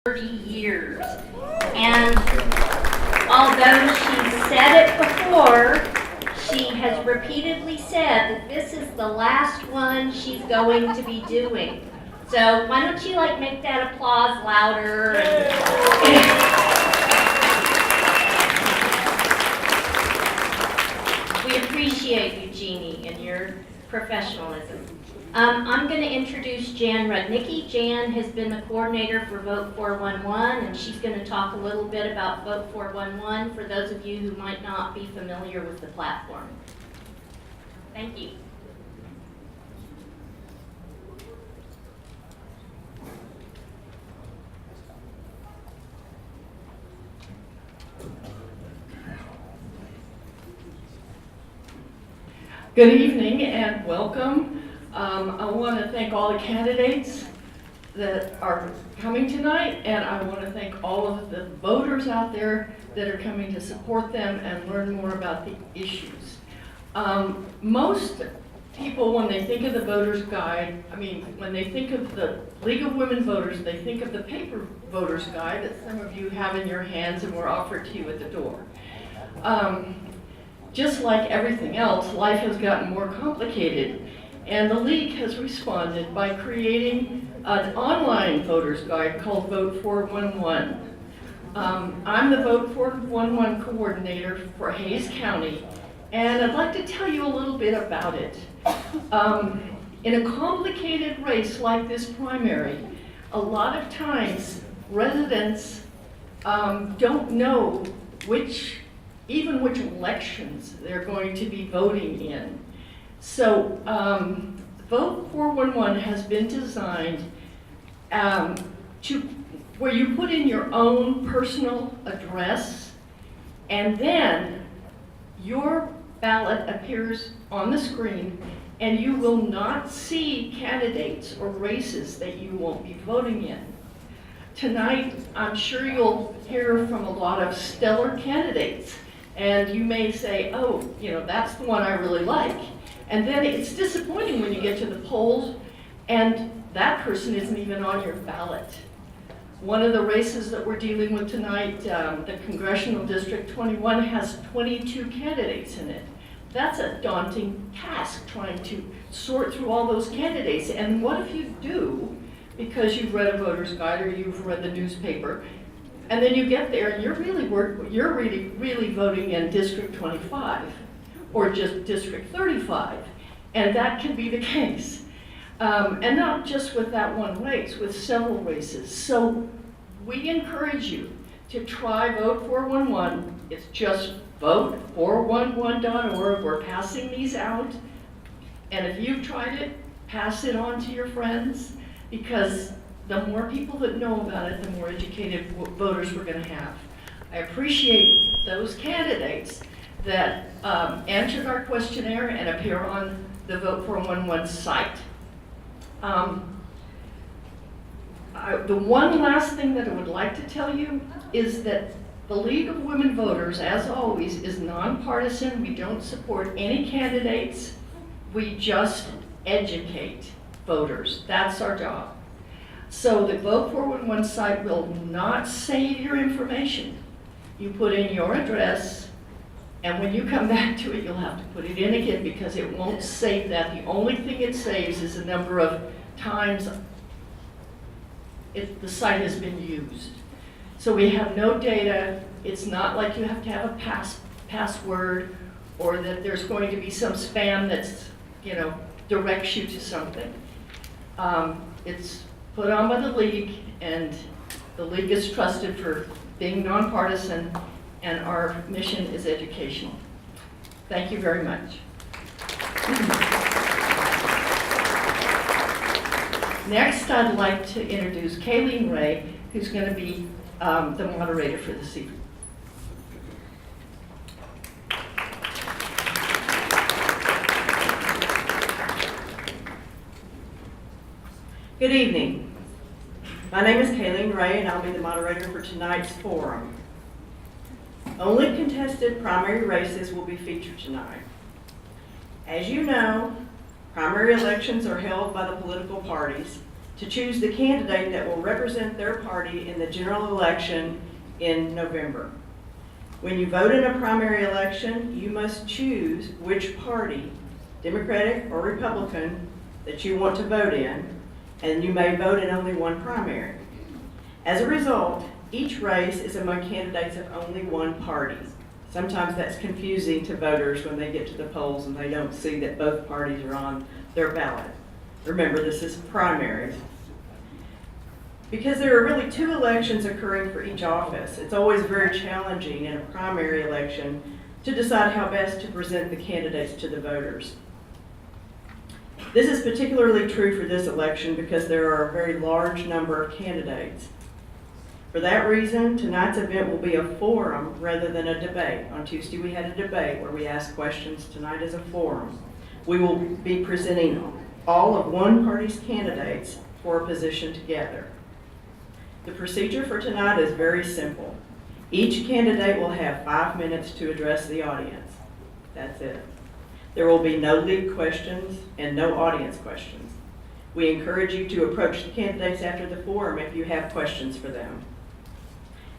30 years. And although she said it before, she has repeatedly said that this is the last one she's going to be doing. So why don't you make that applause louder? We appreciate you, Jeannie, and your professionalism. I'm going to introduce Jan Rudnicki. Jan has been the coordinator for Vote 411, and she's going to talk a little bit about Vote 411 for those of you who might not be familiar with the platform. Thank you. Good evening and welcome. I want to thank all the candidates that are coming tonight, and I want to thank all of the voters out there that are coming to support them and learn more about the issues. Most people, when they think of the voters guide, when they think of the League of Women Voters, they think of the paper voters guide that some of you have in your hands and were offered to you at the door. Just like everything else, life has gotten more complicated, and the League has responded by creating an online voters guide called Vote 411. I'm the Vote 411 coordinator for Hays County, and I'd like to tell you a little bit about it. In a complicated race like this primary, a lot of times residents don't know which elections they're going to be voting in. So Vote 411 has been designed where you put in your own personal address, and then your ballot appears on the screen, and you will not see candidates or races that you won't be voting in. Tonight, I'm sure you'll hear from a lot of stellar candidates, and you may say, oh, that's the one I really like. And then it's disappointing when you get to the polls and that person isn't even on your ballot. One of the races that we're dealing with tonight, the Congressional District 21, has 22 candidates in it. That's a daunting task, trying to sort through all those candidates. And what if you do, because you've read a voter's guide or you've read the newspaper, and then you get there and you're really voting in District 25 or just District 35, and that can be the case. And not just with that one race, with several races. So we encourage you to try Vote 411. It's just vote411.org. We're passing these out, and if you've tried it, pass it on to your friends, because the more people that know about it, the more educated voters we're going to have. I appreciate those candidates that answered our questionnaire and appear on the Vote 411 site. The one last thing that I would like to tell you is that the League of Women Voters, as always, is nonpartisan. We don't support any candidates. We just educate voters. That's our job. So the Vote 411 site will not save your information. You put in your address, and when you come back to it, you'll have to put it in again because it won't save that. The only thing it saves is the number of times the site has been used. So we have no data. It's not like you have to have a password, or that there's going to be some spam that's, directs you to something. It's put on by the League, and the League is trusted for being nonpartisan, and our mission is educational. Thank you very much. Next, I'd like to introduce Kayleen Ray, who's going to be the moderator for this evening. Good evening. My name is Kayleen Ray, and I'll be the moderator for tonight's forum. Only contested primary races will be featured tonight. As you know, primary elections are held by the political parties to choose the candidate that will represent their party in the general election in November. When you vote in a primary election, you must choose which party, Democratic or Republican, that you want to vote in, and you may vote in only one primary. As a result, each race is among candidates of only one party. Sometimes that's confusing to voters when they get to the polls and they don't see that both parties are on their ballot. Remember, this is primaries. Because there are really two elections occurring for each office, it's always very challenging in a primary election to decide how best to present the candidates to the voters. This is particularly true for this election because there are a very large number of candidates. For that reason, tonight's event will be a forum rather than a debate. On Tuesday we had a debate where we asked questions. Tonight is a forum. We will be presenting all of one party's candidates for a position together. The procedure for tonight is very simple. Each candidate will have 5 minutes to address the audience. That's it. There will be no lead questions and no audience questions. We encourage you to approach the candidates after the forum if you have questions for them.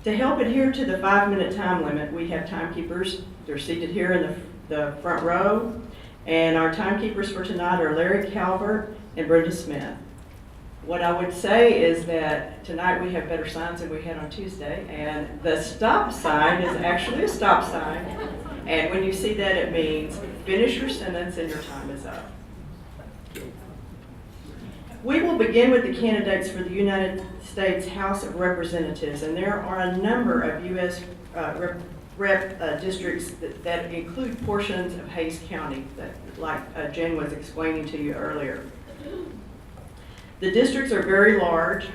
To help adhere to the 5-minute time limit, we have timekeepers. They're seated here in the front row. And our timekeepers for tonight are Larry Calvert and Brenda Smith. What I would say is that tonight we have better signs than we had on Tuesday, and the stop sign is actually a stop sign. And when you see that, it means finish your sentence and your time is up. We will begin with the candidates for the United States House of Representatives, and there are a number of U.S. Districts that include portions of Hays County, that, like Jen was explaining to you earlier. The districts are very large,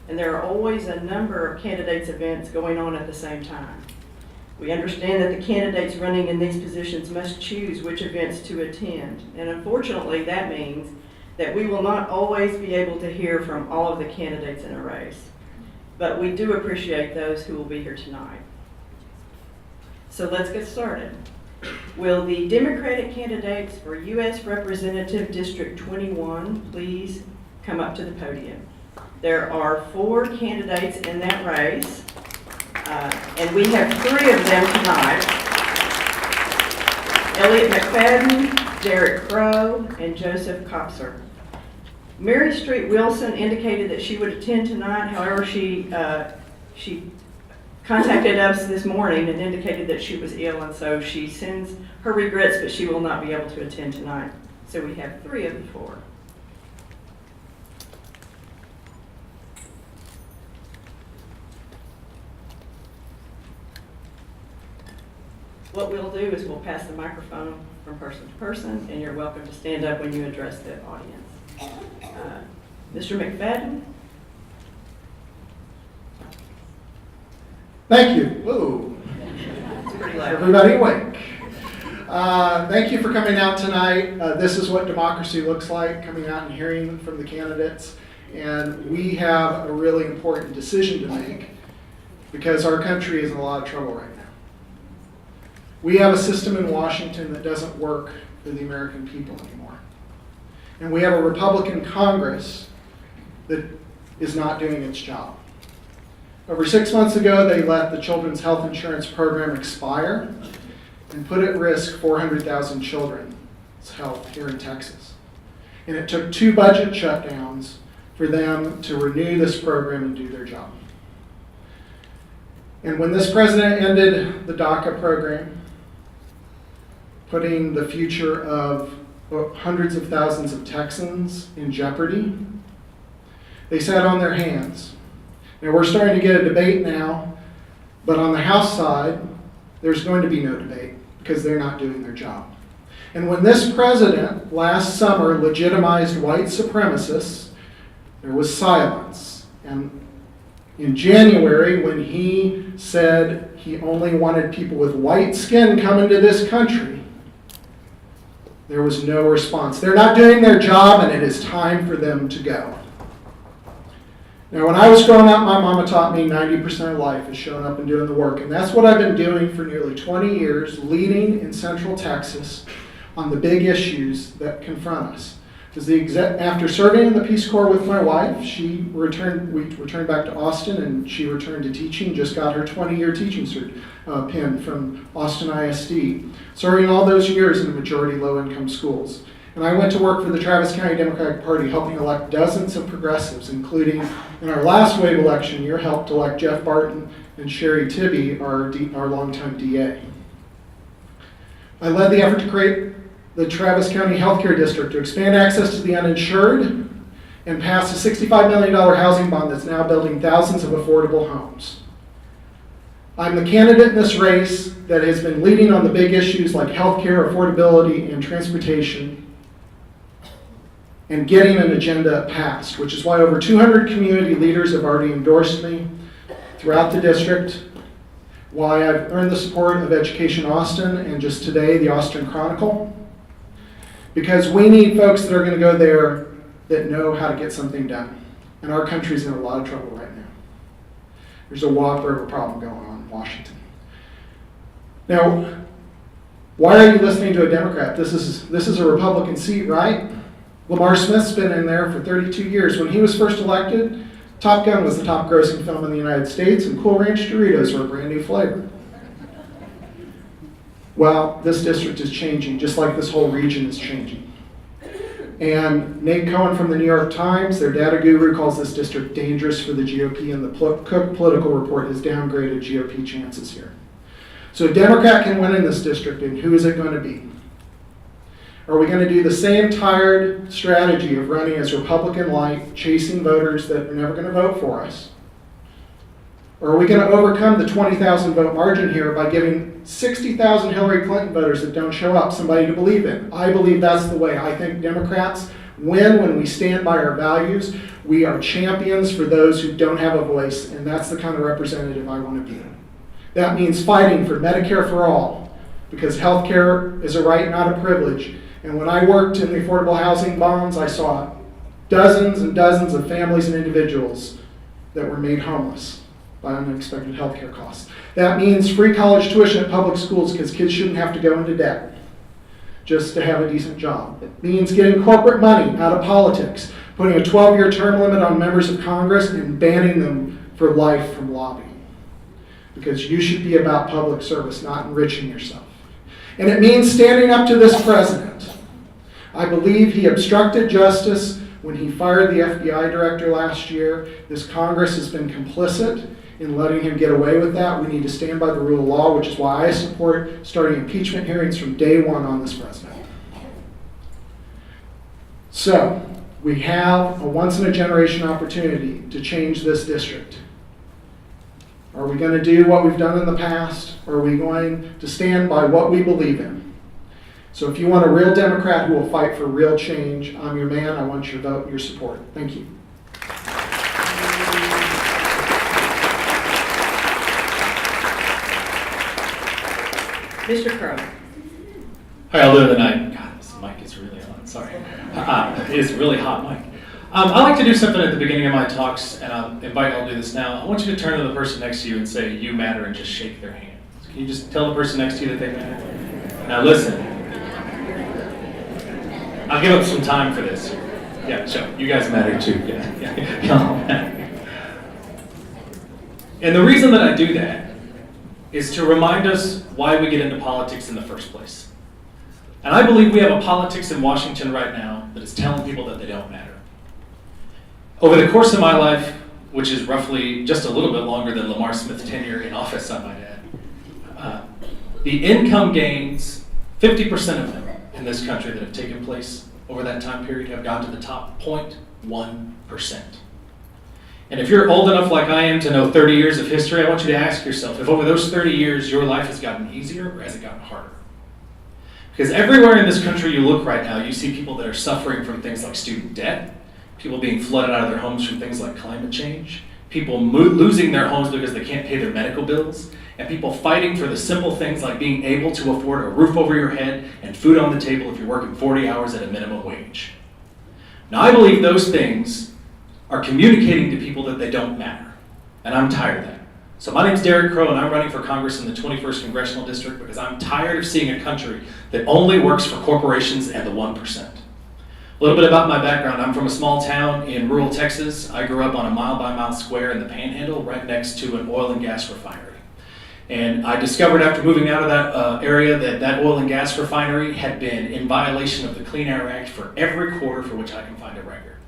and there are always a number of candidates' events going on at the same time. We understand that the candidates running in these positions must choose which events to attend, and unfortunately that means that we will not always be able to hear from all of the candidates in a race, but we do appreciate those who will be here tonight. So let's get started. Will the Democratic candidates for U.S. Representative District 21 please come up to the podium? There are 4 candidates in that race, and we have 3 of them tonight. Elliot McFadden, Derek Crow, and Joseph Kopser. Mary Street Wilson indicated that she would attend tonight. However, she contacted us this morning and indicated that she was ill, and so she sends her regrets, but she will not be able to attend tonight. So we have 3 of the 4. What we'll do is we'll pass the microphone from person to person, and you're welcome to stand up when you address the audience. Mr. McFadden? Thank you. Whoa. It's pretty loud. Everybody awake. Thank you for coming out tonight. This is what democracy looks like, coming out and hearing from the candidates. And we have a really important decision to make because our country is in a lot of trouble right now. We have a system in Washington that doesn't work for the American people anymore. And we have a Republican Congress that is not doing its job. Over 6 months ago, they let the Children's Health Insurance Program expire and put at risk 400,000 children's health here in Texas. And it took 2 budget shutdowns for them to renew this program and do their job. And when this president ended the DACA program, putting the future of hundreds of thousands of Texans in jeopardy, they sat on their hands. Now we're starting to get a debate now, but on the House side, there's going to be no debate because they're not doing their job. And when this president last summer legitimized white supremacists, there was silence. And in January, when he said he only wanted people with white skin coming to this country, there was no response. They're not doing their job, and it is time for them to go. Now, when I was growing up, my mama taught me 90% of life is showing up and doing the work. And that's what I've been doing for nearly 20 years, leading in Central Texas on the big issues that confront us. After serving in the Peace Corps with my wife, we returned back to Austin, and she returned to teaching, just got her 20-year teaching pin from Austin ISD, serving all those years in the majority low-income schools. And I went to work for the Travis County Democratic Party, helping elect dozens of progressives, including in our last wave election year, helped elect Jeff Barton and Sherry Tibby, our longtime DA. I led the effort to create the Travis County Healthcare District to expand access to the uninsured and pass a $65 million housing bond that's now building thousands of affordable homes. I'm the candidate in this race that has been leading on the big issues like healthcare, affordability, and transportation, and getting an agenda passed, which is why over 200 community leaders have already endorsed me throughout the district, why I've earned the support of Education Austin and just today the Austin Chronicle, because we need folks that are going to go there that know how to get something done. And our country's in a lot of trouble right now. There's a whopper of a problem going on in Washington. Now, why are you listening to a Democrat? This is a Republican seat, right? Lamar Smith's been in there for 32 years. When he was first elected, Top Gun was the top grossing film in the United States, and Cool Ranch Doritos were a brand new flavor. Well, this district is changing, just like this whole region is changing. And Nate Cohen from the New York Times, their data guru, calls this district dangerous for the GOP, and the Cook Political Report has downgraded GOP chances here. So a Democrat can win in this district, and who is it going to be? Are we going to do the same tired strategy of running as Republican-like, chasing voters that are never going to vote for us? Or are we going to overcome the 20,000 vote margin here by giving 60,000 Hillary Clinton voters that don't show up somebody to believe in? I believe that's the way. I think Democrats win when we stand by our values. We are champions for those who don't have a voice, and that's the kind of representative I want to be. That means fighting for Medicare for all, because health care is a right, not a privilege. And when I worked in the affordable housing bonds, I saw dozens and dozens of families and individuals that were made homeless by unexpected health care costs. That means free college tuition at public schools because kids shouldn't have to go into debt just to have a decent job. It means getting corporate money out of politics, putting a 12-year term limit on members of Congress, and banning them for life from lobbying. Because you should be about public service, not enriching yourself. And it means standing up to this president. I believe he obstructed justice when he fired the FBI director last year. This Congress has been complicit in letting him get away with that. We need to stand by the rule of law, which is why I support starting impeachment hearings from day one on this president. So, we have a once-in-a-generation opportunity to change this district. Are we going to do what we've done in the past, or are we going to stand by what we believe in? So if you want a real Democrat who will fight for real change, I'm your man. I want your vote and your support. Thank you. Mr. Crow. How y'all doing tonight? God, this mic is really on. Sorry. It is a really hot mic. I like to do something at the beginning of my talks, and I'll invite y'all to do this now. I want you to turn to the person next to you and say, "You matter," and just shake their hand. Can you just tell the person next to you that they matter? Now listen. I'll give up some time for this. Yeah, sure. You guys matter too. Yeah. Y'all matter. And the reason that I do that is to remind us why we get into politics in the first place. And I believe we have a politics in Washington right now that is telling people that they don't matter. Over the course of my life, which is roughly just a little bit longer than Lamar Smith's tenure in office, I might add, the income gains, 50% of them in this country that have taken place over that time period have gone to the top 0.1%. And if you're old enough like I am to know 30 years of history, I want you to ask yourself if over those 30 years your life has gotten easier or has it gotten harder? Because everywhere in this country you look right now, you see people that are suffering from things like student debt, people being flooded out of their homes from things like climate change, people losing their homes because they can't pay their medical bills, and people fighting for the simple things like being able to afford a roof over your head and food on the table if you're working 40 hours at a minimum wage. Now, I believe those things are communicating to people that they don't matter, and I'm tired of that. So my name's Derek Crow, and I'm running for Congress in the 21st Congressional District because I'm tired of seeing a country that only works for corporations and the 1%. A little bit about my background. I'm from a small town in rural Texas. I grew up on a mile-by-mile square in the Panhandle right next to an oil and gas refinery. And I discovered after moving out of that area that that oil and gas refinery had been in violation of the Clean Air Act for every quarter for which I can find a record.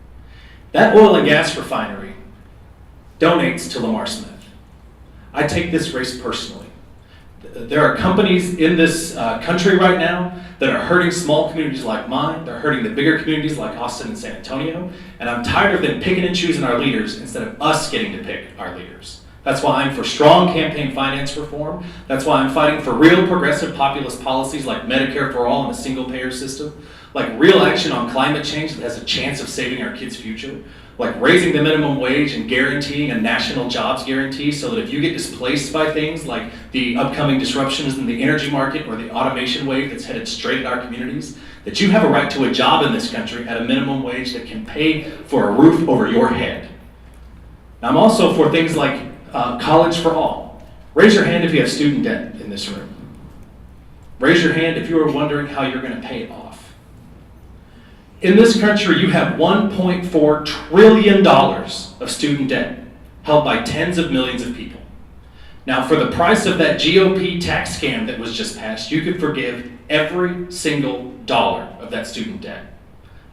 That oil and gas refinery donates to Lamar Smith. I take this race personally. There are companies in this country right now that are hurting small communities like mine. They're hurting the bigger communities like Austin and San Antonio. And I'm tired of them picking and choosing our leaders instead of us getting to pick our leaders. That's why I'm for strong campaign finance reform. That's why I'm fighting for real progressive populist policies like Medicare for all and a single payer system, like real action on climate change that has a chance of saving our kids' future, like raising the minimum wage and guaranteeing a national jobs guarantee so that if you get displaced by things like the upcoming disruptions in the energy market or the automation wave that's headed straight at our communities, that you have a right to a job in this country at a minimum wage that can pay for a roof over your head. Now, I'm also for things like college for all. Raise your hand if you have student debt in this room. Raise your hand if you are wondering how you're going to pay it off. In this country, you have $1.4 trillion of student debt held by tens of millions of people. Now, for the price of that GOP tax scam that was just passed, you could forgive every single dollar of that student debt.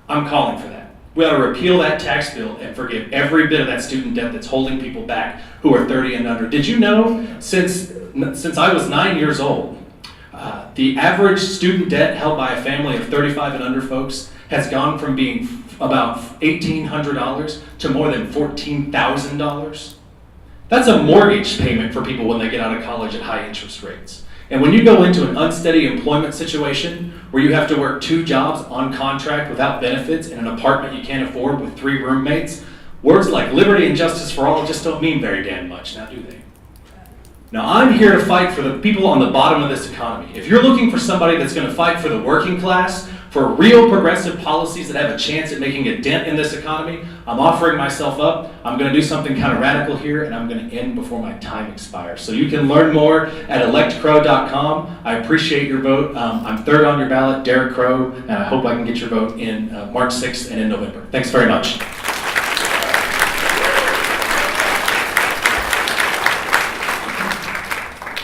I'm calling for that. We ought to repeal that tax bill and forgive every bit of that student debt that's holding people back who are 30 and under. Did you know, since I was 9 years old, the average student debt held by a family of 35 and under folks has gone from being about $1,800 to more than $14,000? That's a mortgage payment for people when they get out of college at high interest rates. And when you go into an unsteady employment situation where you have to work 2 jobs on contract without benefits in an apartment you can't afford with 3 roommates, words like liberty and justice for all just don't mean very damn much, now do they? Now, I'm here to fight for the people on the bottom of this economy. If you're looking for somebody that's going to fight for the working class, for real progressive policies that have a chance at making a dent in this economy, I'm offering myself up. I'm going to do something kind of radical here, and I'm going to end before my time expires. So you can learn more at electcrow.com. I appreciate your vote. I'm third on your ballot, Derek Crow, and I hope I can get your vote in March 6th and in November. Thanks very much.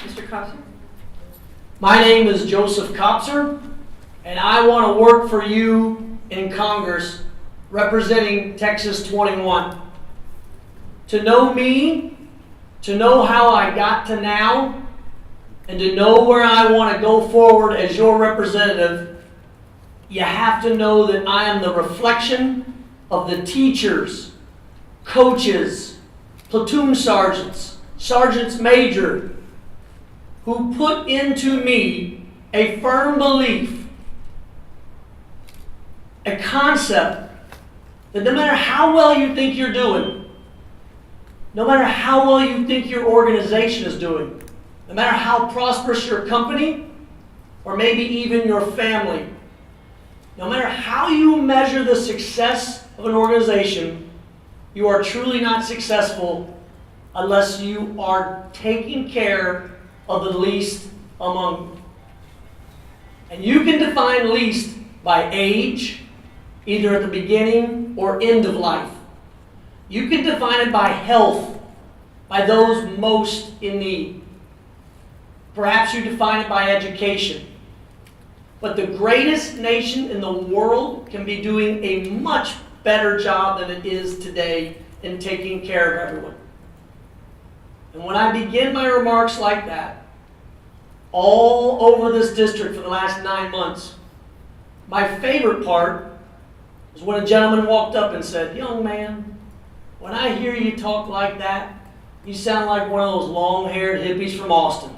Mr. Copser? My name is Joseph Kopser, and I want to work for you in Congress representing Texas 21. To know me, to know how I got to now, and to know where I want to go forward as your representative, you have to know that I am the reflection of the teachers, coaches, platoon sergeants, sergeants major, who put into me a firm belief, a concept that no matter how well you think you're doing, no matter how well you think your organization is doing, no matter how prosperous your company, or maybe even your family, no matter how you measure the success of an organization, you are truly not successful unless you are taking care of the least among you. And you can define least by age, either at the beginning or end of life. You can define it by health, by those most in need. Perhaps you define it by education. But the greatest nation in the world can be doing a much better job than it is today in taking care of everyone. And when I begin my remarks like that, all over this district for the last 9 months, my favorite part was when a gentleman walked up and said, "Young man, when I hear you talk like that, you sound like one of those long-haired hippies from Austin."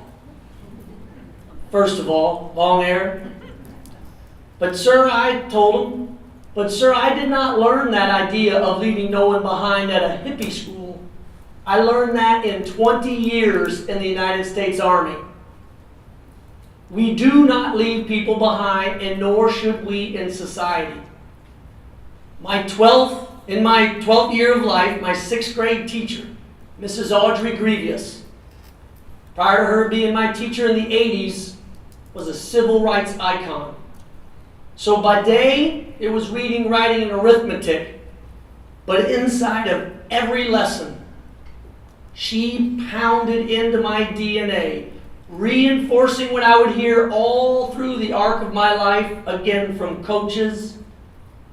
First of all, long hair. But sir, I told him, but sir, I did not learn that idea of leaving no one behind at a hippie school. I learned that in 20 years in the United States Army. We do not leave people behind, and nor should we in society. In my 12th year of life, my 6th grade teacher, Mrs. Audrey Grievous, prior to her being my teacher in the 80s, was a civil rights icon. So by day, it was reading, writing, and arithmetic. But inside of every lesson, she pounded into my DNA, reinforcing what I would hear all through the arc of my life, again from coaches,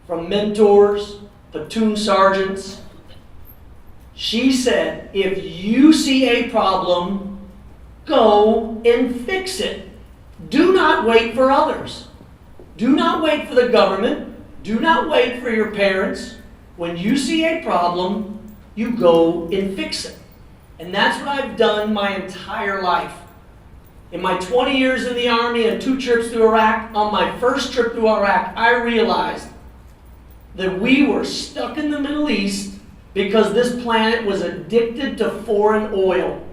from mentors, platoon sergeants. She said, if you see a problem, go and fix it. Do not wait for others. Do not wait for the government. Do not wait for your parents. When you see a problem, you go and fix it. And that's what I've done my entire life. In my 20 years in the Army and 2 trips to Iraq, on my first trip to Iraq, I realized that we were stuck in the Middle East because this planet was addicted to foreign oil.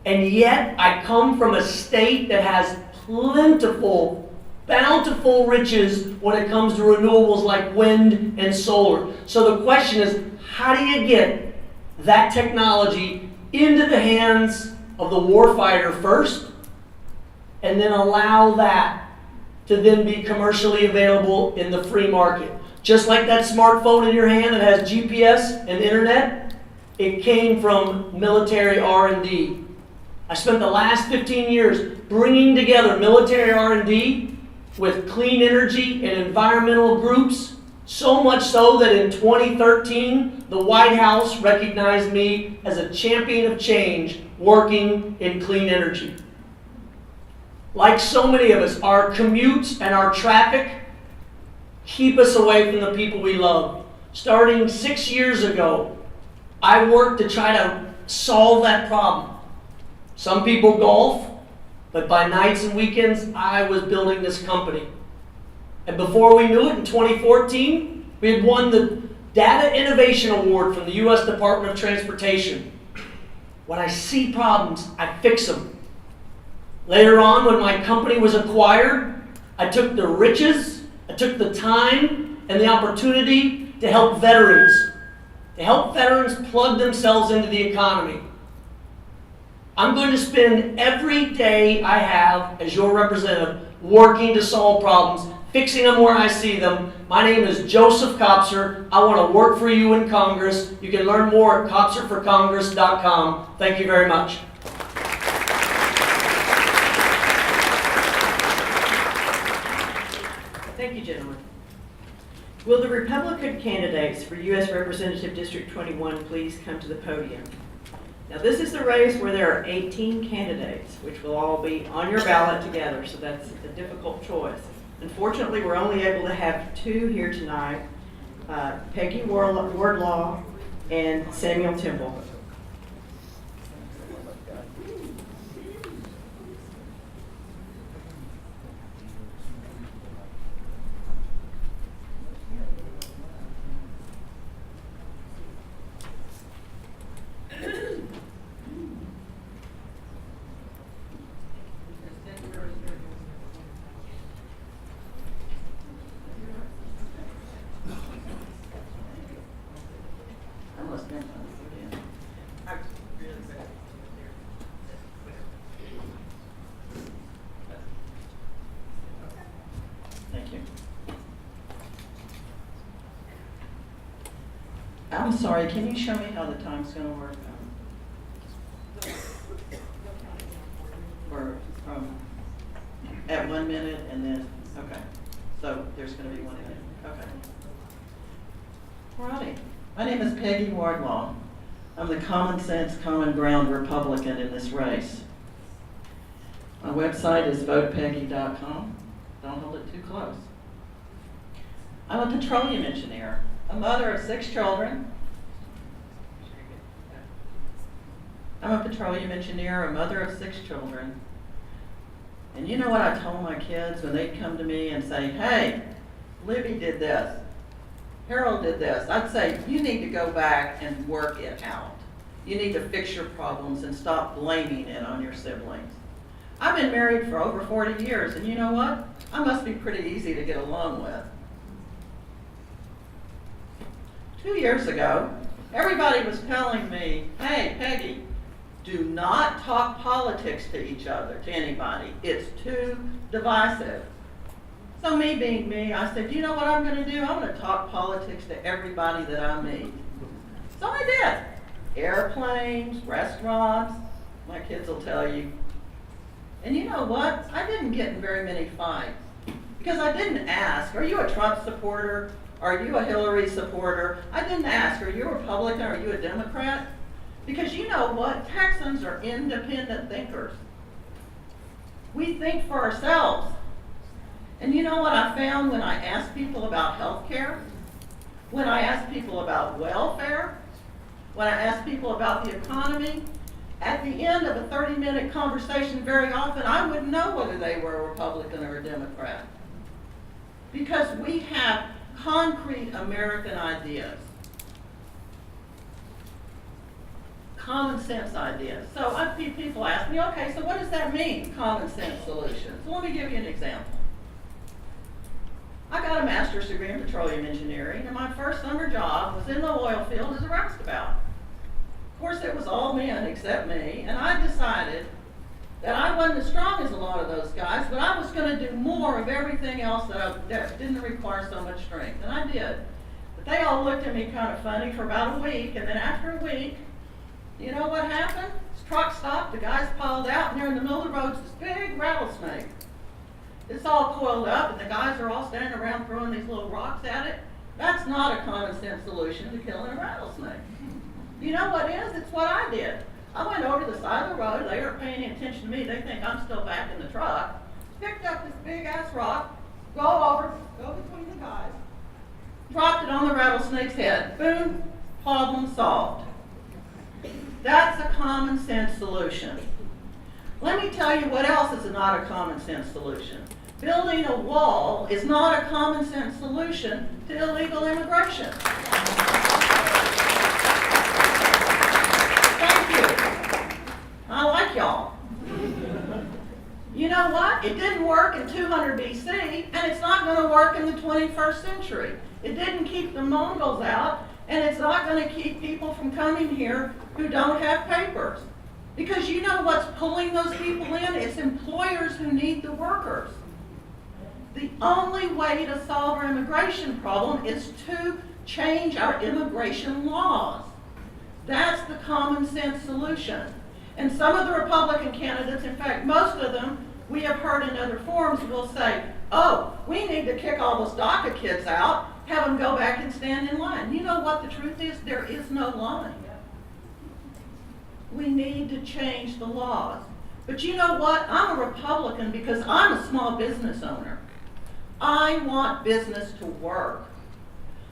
And yet, I come from a state that has plentiful, bountiful riches when it comes to renewables like wind and solar. So the question is, how do you get that technology into the hands of the warfighter first, and then allow that to then be commercially available in the free market? Just like that smartphone in your hand that has GPS and internet, it came from military R&D. I spent the last 15 years bringing together military R&D with clean energy and environmental groups, so much so that in 2013, the White House recognized me as a champion of change working in clean energy. Like so many of us, our commutes and our traffic keep us away from the people we love. Starting 6 years ago, I worked to try to solve that problem. Some people golf, but by nights and weekends, I was building this company. And before we knew it, in 2014, we had won the Data Innovation Award from the U.S. Department of Transportation. When I see problems, I fix them. Later on, when my company was acquired, I took the riches, I took the time and the opportunity to help veterans. To help veterans plug themselves into the economy. I'm going to spend every day I have as your representative working to solve problems, fixing them where I see them. My name is Joseph Kopser. I want to work for you in Congress. You can learn more at kopserforcongress.com. Thank you very much. Thank you, gentlemen. Will the Republican candidates for U.S. Representative District 21 please come to the podium? Now, this is the race where there are 18 candidates, which will all be on your ballot together, so that's a difficult choice. Unfortunately, we're only able to have 2 here tonight, Peggy Wardlaw and Samuel Temple. Thank you. I'm sorry, can you show me how the time's going to work? Or from at 1 minute and then, okay. So there's going to be 1 minute, okay. Alrighty. My name is Peggy Wardlaw. I'm the Common Sense, Common Ground Republican in this race. My website is votepeggy.com. Don't hold it too close. I'm a petroleum engineer, a mother of 6 children. I'm a petroleum engineer, a mother of 6 children. And you know what I told my kids when they'd come to me and say, hey, Libby did this, Harold did this. I'd say, you need to go back and work it out. You need to fix your problems and stop blaming it on your siblings. I've been married for over 40 years, and you know what? I must be pretty easy to get along with. 2 years ago, everybody was telling me, hey, Peggy, do not talk politics to each other, to anybody. It's too divisive. So me being me, I said, you know what I'm gonna do? I'm gonna talk politics to everybody that I meet. So I did. Airplanes, restaurants, my kids will tell you. And you know what? I didn't get in very many fights. Because I didn't ask, are you a Trump supporter? Are you a Hillary supporter? I didn't ask, are you a Republican? Are you a Democrat? Because you know what? Texans are independent thinkers. We think for ourselves. And you know what I found when I asked people about health care? When I asked people about welfare? When I asked people about the economy? At the end of a 30-minute conversation, very often, I wouldn't know whether they were a Republican or a Democrat. Because we have concrete American ideas. Common sense ideas. So people ask me, okay, so what does that mean, common sense solutions? So let me give you an example. I got a master's degree in petroleum engineering, and my first summer job was in the oil field as a roustabout. Of course, it was all men except me, and I decided that I wasn't as strong as a lot of those guys, but I was going to do more of everything else that didn't require so much strength, and I did. But they all looked at me kind of funny for about a week, and then after a week, you know what happened? This truck stopped, the guys piled out, and there in the middle of the road's this big rattlesnake. It's all coiled up, and the guys are all standing around throwing these little rocks at it. That's not a common sense solution to killing a rattlesnake. You know what is? It's what I did. I went over to the side of the road. They aren't paying any attention to me. They think I'm still back in the truck. Picked up this big ass rock, go between the guys, dropped it on the rattlesnake's head. Boom, problem solved. That's a common sense solution. Let me tell you what else is not a common sense solution. Building a wall is not a common sense solution to illegal immigration. Thank you. I like y'all. You know what? It didn't work in 200 BC, and it's not going to work in the 21st century. It didn't keep the Mongols out, and it's not going to keep people from coming here who don't have papers. Because you know what's pulling those people in? It's employers who need the workers. The only way to solve our immigration problem is to change our immigration laws. That's the common sense solution. And some of the Republican candidates, in fact, most of them, we have heard in other forums, will say, oh, we need to kick all those DACA kids out, have them go back and stand in line. You know what the truth is? There is no line. We need to change the laws. But you know what? I'm a Republican because I'm a small business owner. I want business to work.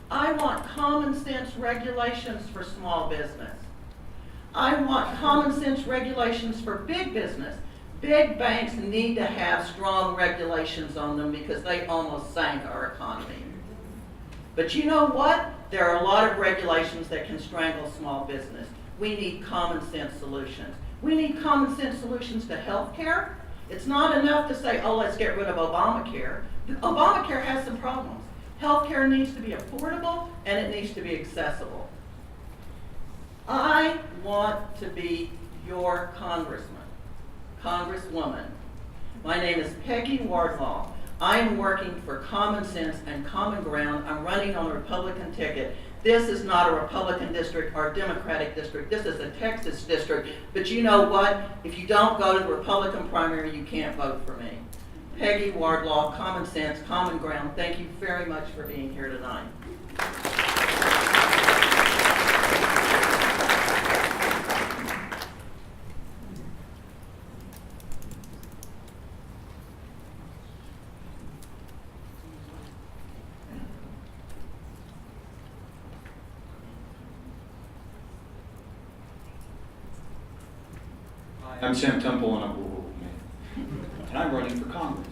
I want common sense regulations for small business. I want common sense regulations for big business. Big banks need to have strong regulations on them because they almost sank our economy. But you know what? There are a lot of regulations that can strangle small business. We need common sense solutions. We need common sense solutions to health care. It's not enough to say, oh, let's get rid of Obamacare. Obamacare has some problems. Health care needs to be affordable and it needs to be accessible. I want to be your congressman, congresswoman. My name is Peggy Wardlaw. I am working for common sense and common ground. I'm running on a Republican ticket. This is not a Republican district or a Democratic district. This is a Texas district. But you know what? If you don't go to the Republican primary, you can't vote for me. Peggy Wardlaw, Common Sense, Common Ground. Thank you very much for being here tonight. I'm Sam Temple, and I'm running for Congress.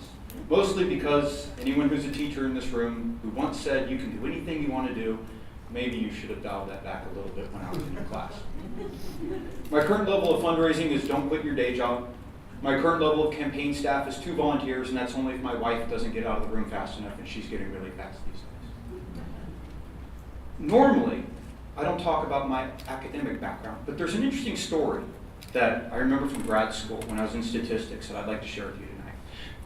Mostly because anyone who's a teacher in this room who once said you can do anything you want to do, maybe you should have dialed that back a little bit when I was in your class. My current level of fundraising is don't quit your day job. My current level of campaign staff is 2 volunteers, and that's only if my wife doesn't get out of the room fast enough, and she's getting really fast these days. Normally, I don't talk about my academic background, but there's an interesting story that I remember from grad school when I was in statistics that I'd like to share with you tonight.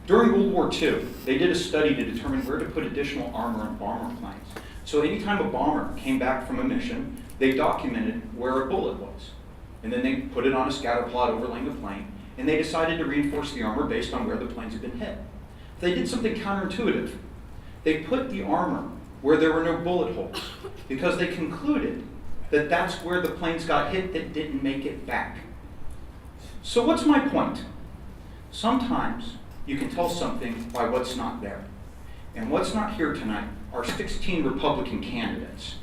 During World War II, they did a study to determine where to put additional armor on bomber planes. So anytime a bomber came back from a mission, they documented where a bullet was. And then they put it on a scatter plot overlaying the plane, and they decided to reinforce the armor based on where the planes had been hit. They did something counterintuitive. They put the armor where there were no bullet holes, because they concluded that that's where the planes got hit that didn't make it back. So what's my point? Sometimes you can tell something by what's not there. And what's not here tonight are 16 Republican candidates.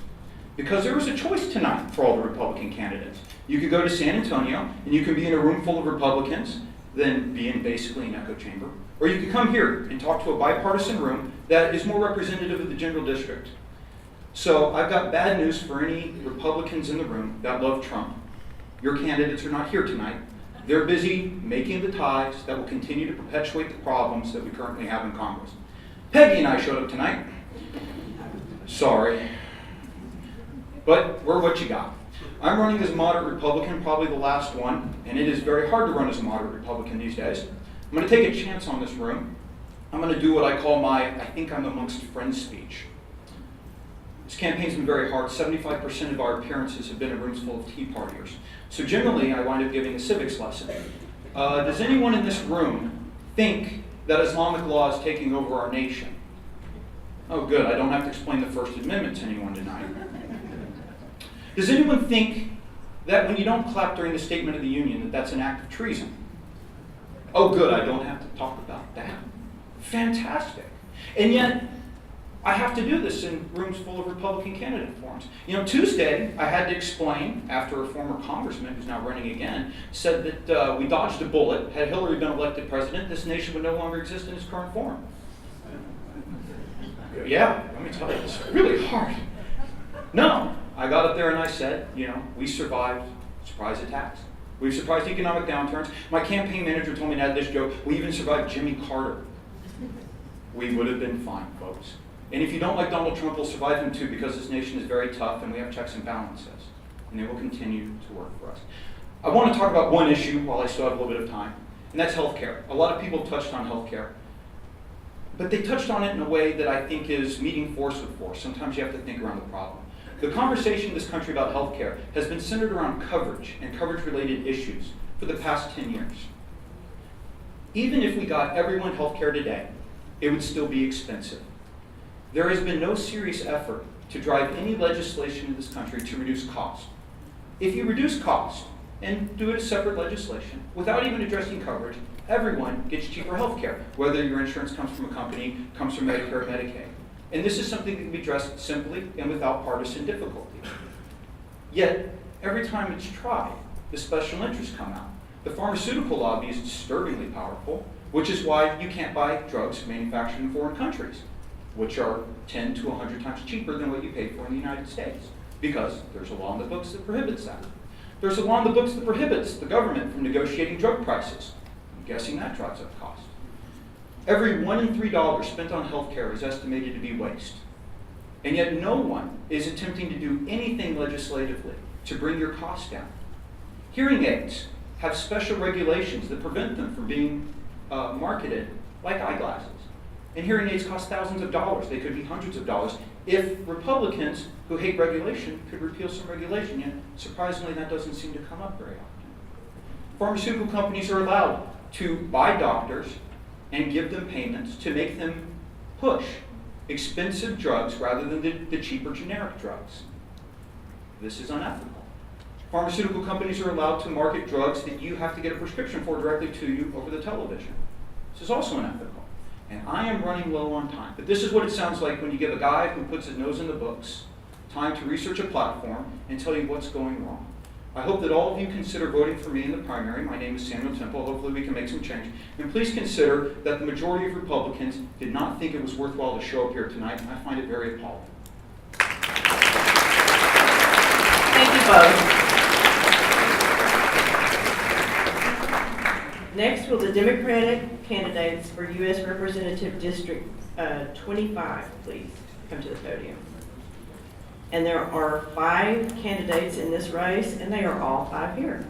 Because there was a choice tonight for all the Republican candidates. You could go to San Antonio and you could be in a room full of Republicans, then be in basically an echo chamber. Or you could come here and talk to a bipartisan room that is more representative of the general district. So I've got bad news for any Republicans in the room that love Trump. Your candidates are not here tonight. They're busy making the ties that will continue to perpetuate the problems that we currently have in Congress. Peggy and I showed up tonight. Sorry. But we're what you got. I'm running as a moderate Republican, probably the last one, and it is very hard to run as a moderate Republican these days. I'm going to take a chance on this room. I'm going to do what I call my I think I'm amongst friends speech. This campaign's been very hard. 75% of our appearances have been in rooms full of Tea Partiers. So generally, I wind up giving a civics lesson. Does anyone in this room think that Islamic law is taking over our nation? Oh, good. I don't have to explain the First Amendment to anyone tonight. Does anyone think that when you don't clap during the Statement of the Union, that that's an act of treason? Oh, good. I don't have to talk about that. Fantastic. And yet, I have to do this in rooms full of Republican candidate forums. You know, Tuesday, I had to explain, after a former congressman who's now running again, said that we dodged a bullet. Had Hillary been elected president, this nation would no longer exist in its current form. Yeah, let me tell you, it's really hard. No, I got up there and I said, you know, we survived surprise attacks. We've survived economic downturns. My campaign manager told me to add this joke, we even survived Jimmy Carter. We would have been fine, folks. And if you don't like Donald Trump, we'll survive him too, because this nation is very tough and we have checks and balances. And they will continue to work for us. I want to talk about one issue while I still have a little bit of time, and that's healthcare. A lot of people touched on healthcare. But they touched on it in a way that I think is meeting force with force. Sometimes you have to think around the problem. The conversation in this country about healthcare has been centered around coverage and coverage-related issues for the past 10 years. Even if we got everyone healthcare today, it would still be expensive. There has been no serious effort to drive any legislation in this country to reduce cost. If you reduce cost and do it as separate legislation, without even addressing coverage, everyone gets cheaper health care, whether your insurance comes from a company, comes from Medicare or Medicaid. And this is something that can be addressed simply and without partisan difficulty. Yet, every time it's tried, the special interests come out. The pharmaceutical lobby is disturbingly powerful, which is why you can't buy drugs manufactured in foreign countries, which are 10 to 100 times cheaper than what you pay for in the United States, because there's a law in the books that prohibits that. There's a law in the books that prohibits the government from negotiating drug prices. I'm guessing that drives up cost. Every $1 in $3 spent on healthcare is estimated to be waste. And yet no one is attempting to do anything legislatively to bring your costs down. Hearing aids have special regulations that prevent them from being marketed like eyeglasses. And hearing aids cost thousands of dollars. They could be hundreds of dollars if Republicans who hate regulation could repeal some regulation. Yet, surprisingly, that doesn't seem to come up very often. Pharmaceutical companies are allowed to buy doctors and give them payments to make them push expensive drugs rather than the cheaper generic drugs. This is unethical. Pharmaceutical companies are allowed to market drugs that you have to get a prescription for directly to you over the television. This is also unethical. And I am running low on time. But this is what it sounds like when you give a guy who puts his nose in the books time to research a platform and tell you what's going wrong. I hope that all of you consider voting for me in the primary. My name is Samuel Temple. Hopefully we can make some change. And please consider that the majority of Republicans did not think it was worthwhile to show up here tonight, and I find it very appalling. Thank you both. Next will the Democratic candidates for U.S. Representative District 25, please come to the podium. And there are 5 candidates in this race, and they are all 5 here.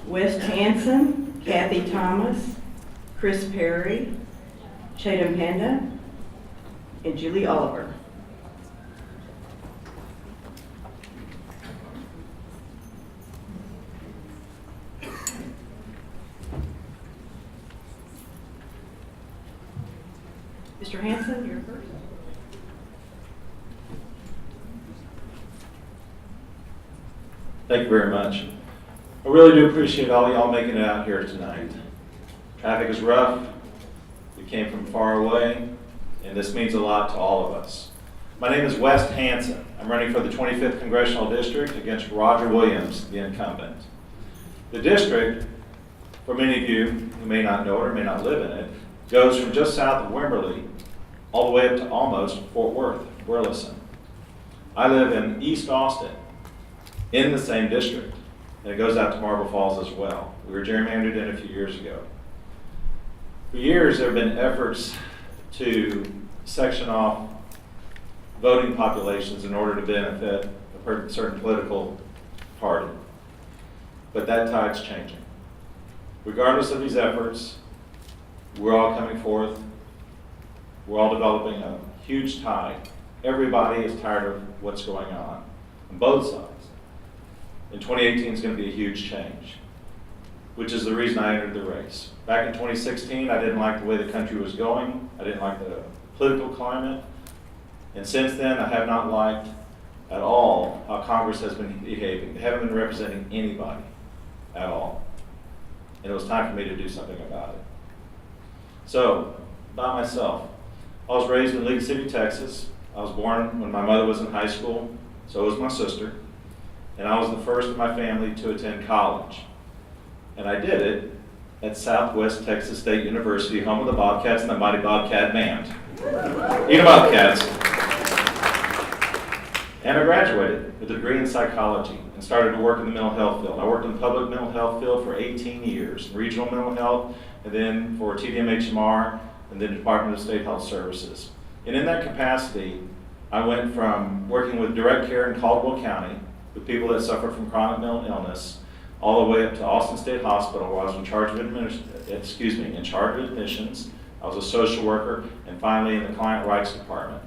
Wes Hansen, Kathy Thomas, Chris Perry, Chatham Panda, and Julie Oliver. Mr. Hanson, you're first. Thank you very much. I really do appreciate all y'all making it out here tonight. Traffic is rough. We came from far away, and this means a lot to all of us. My name is West Hanson. I'm running for the 25th Congressional District against Roger Williams, the incumbent. The district, for many of you who may not know it or may not live in it, goes from just south of Wimberley all the way up to almost Fort Worth, Burleson. I live in East Austin, in the same district, and it goes out to Marble Falls as well. We were gerrymandered in a few years ago. For years, there have been efforts to section off voting populations in order to benefit a certain political party. But that tide's changing. Regardless of these efforts, we're all coming forth. We're all developing a huge tide. Everybody is tired of what's going on both sides. And 2018 is going to be a huge change, which is the reason I entered the race. Back in 2016, I didn't like the way the country was going. I didn't like the political climate. And since then, I have not liked at all how Congress has been behaving. They haven't been representing anybody at all. And it was time for me to do something about it. So, about myself. I was raised in League City, Texas. I was born when my mother was in high school, so was my sister. And I was the first in my family to attend college. And I did it at Southwest Texas State University, home of the Bobcats and the Mighty Bobcat Band. Eat 'em up, cats. And I graduated with a degree in psychology and started to work in the mental health field. I worked in the public mental health field for 18 years, regional mental health, and then for TDMHMR, and then Department of State Health Services. And in that capacity, I went from working with direct care in Caldwell County with people that suffer from chronic mental illness, all the way up to Austin State Hospital, where I was in charge of admissions. I was a social worker, and finally in the client rights department.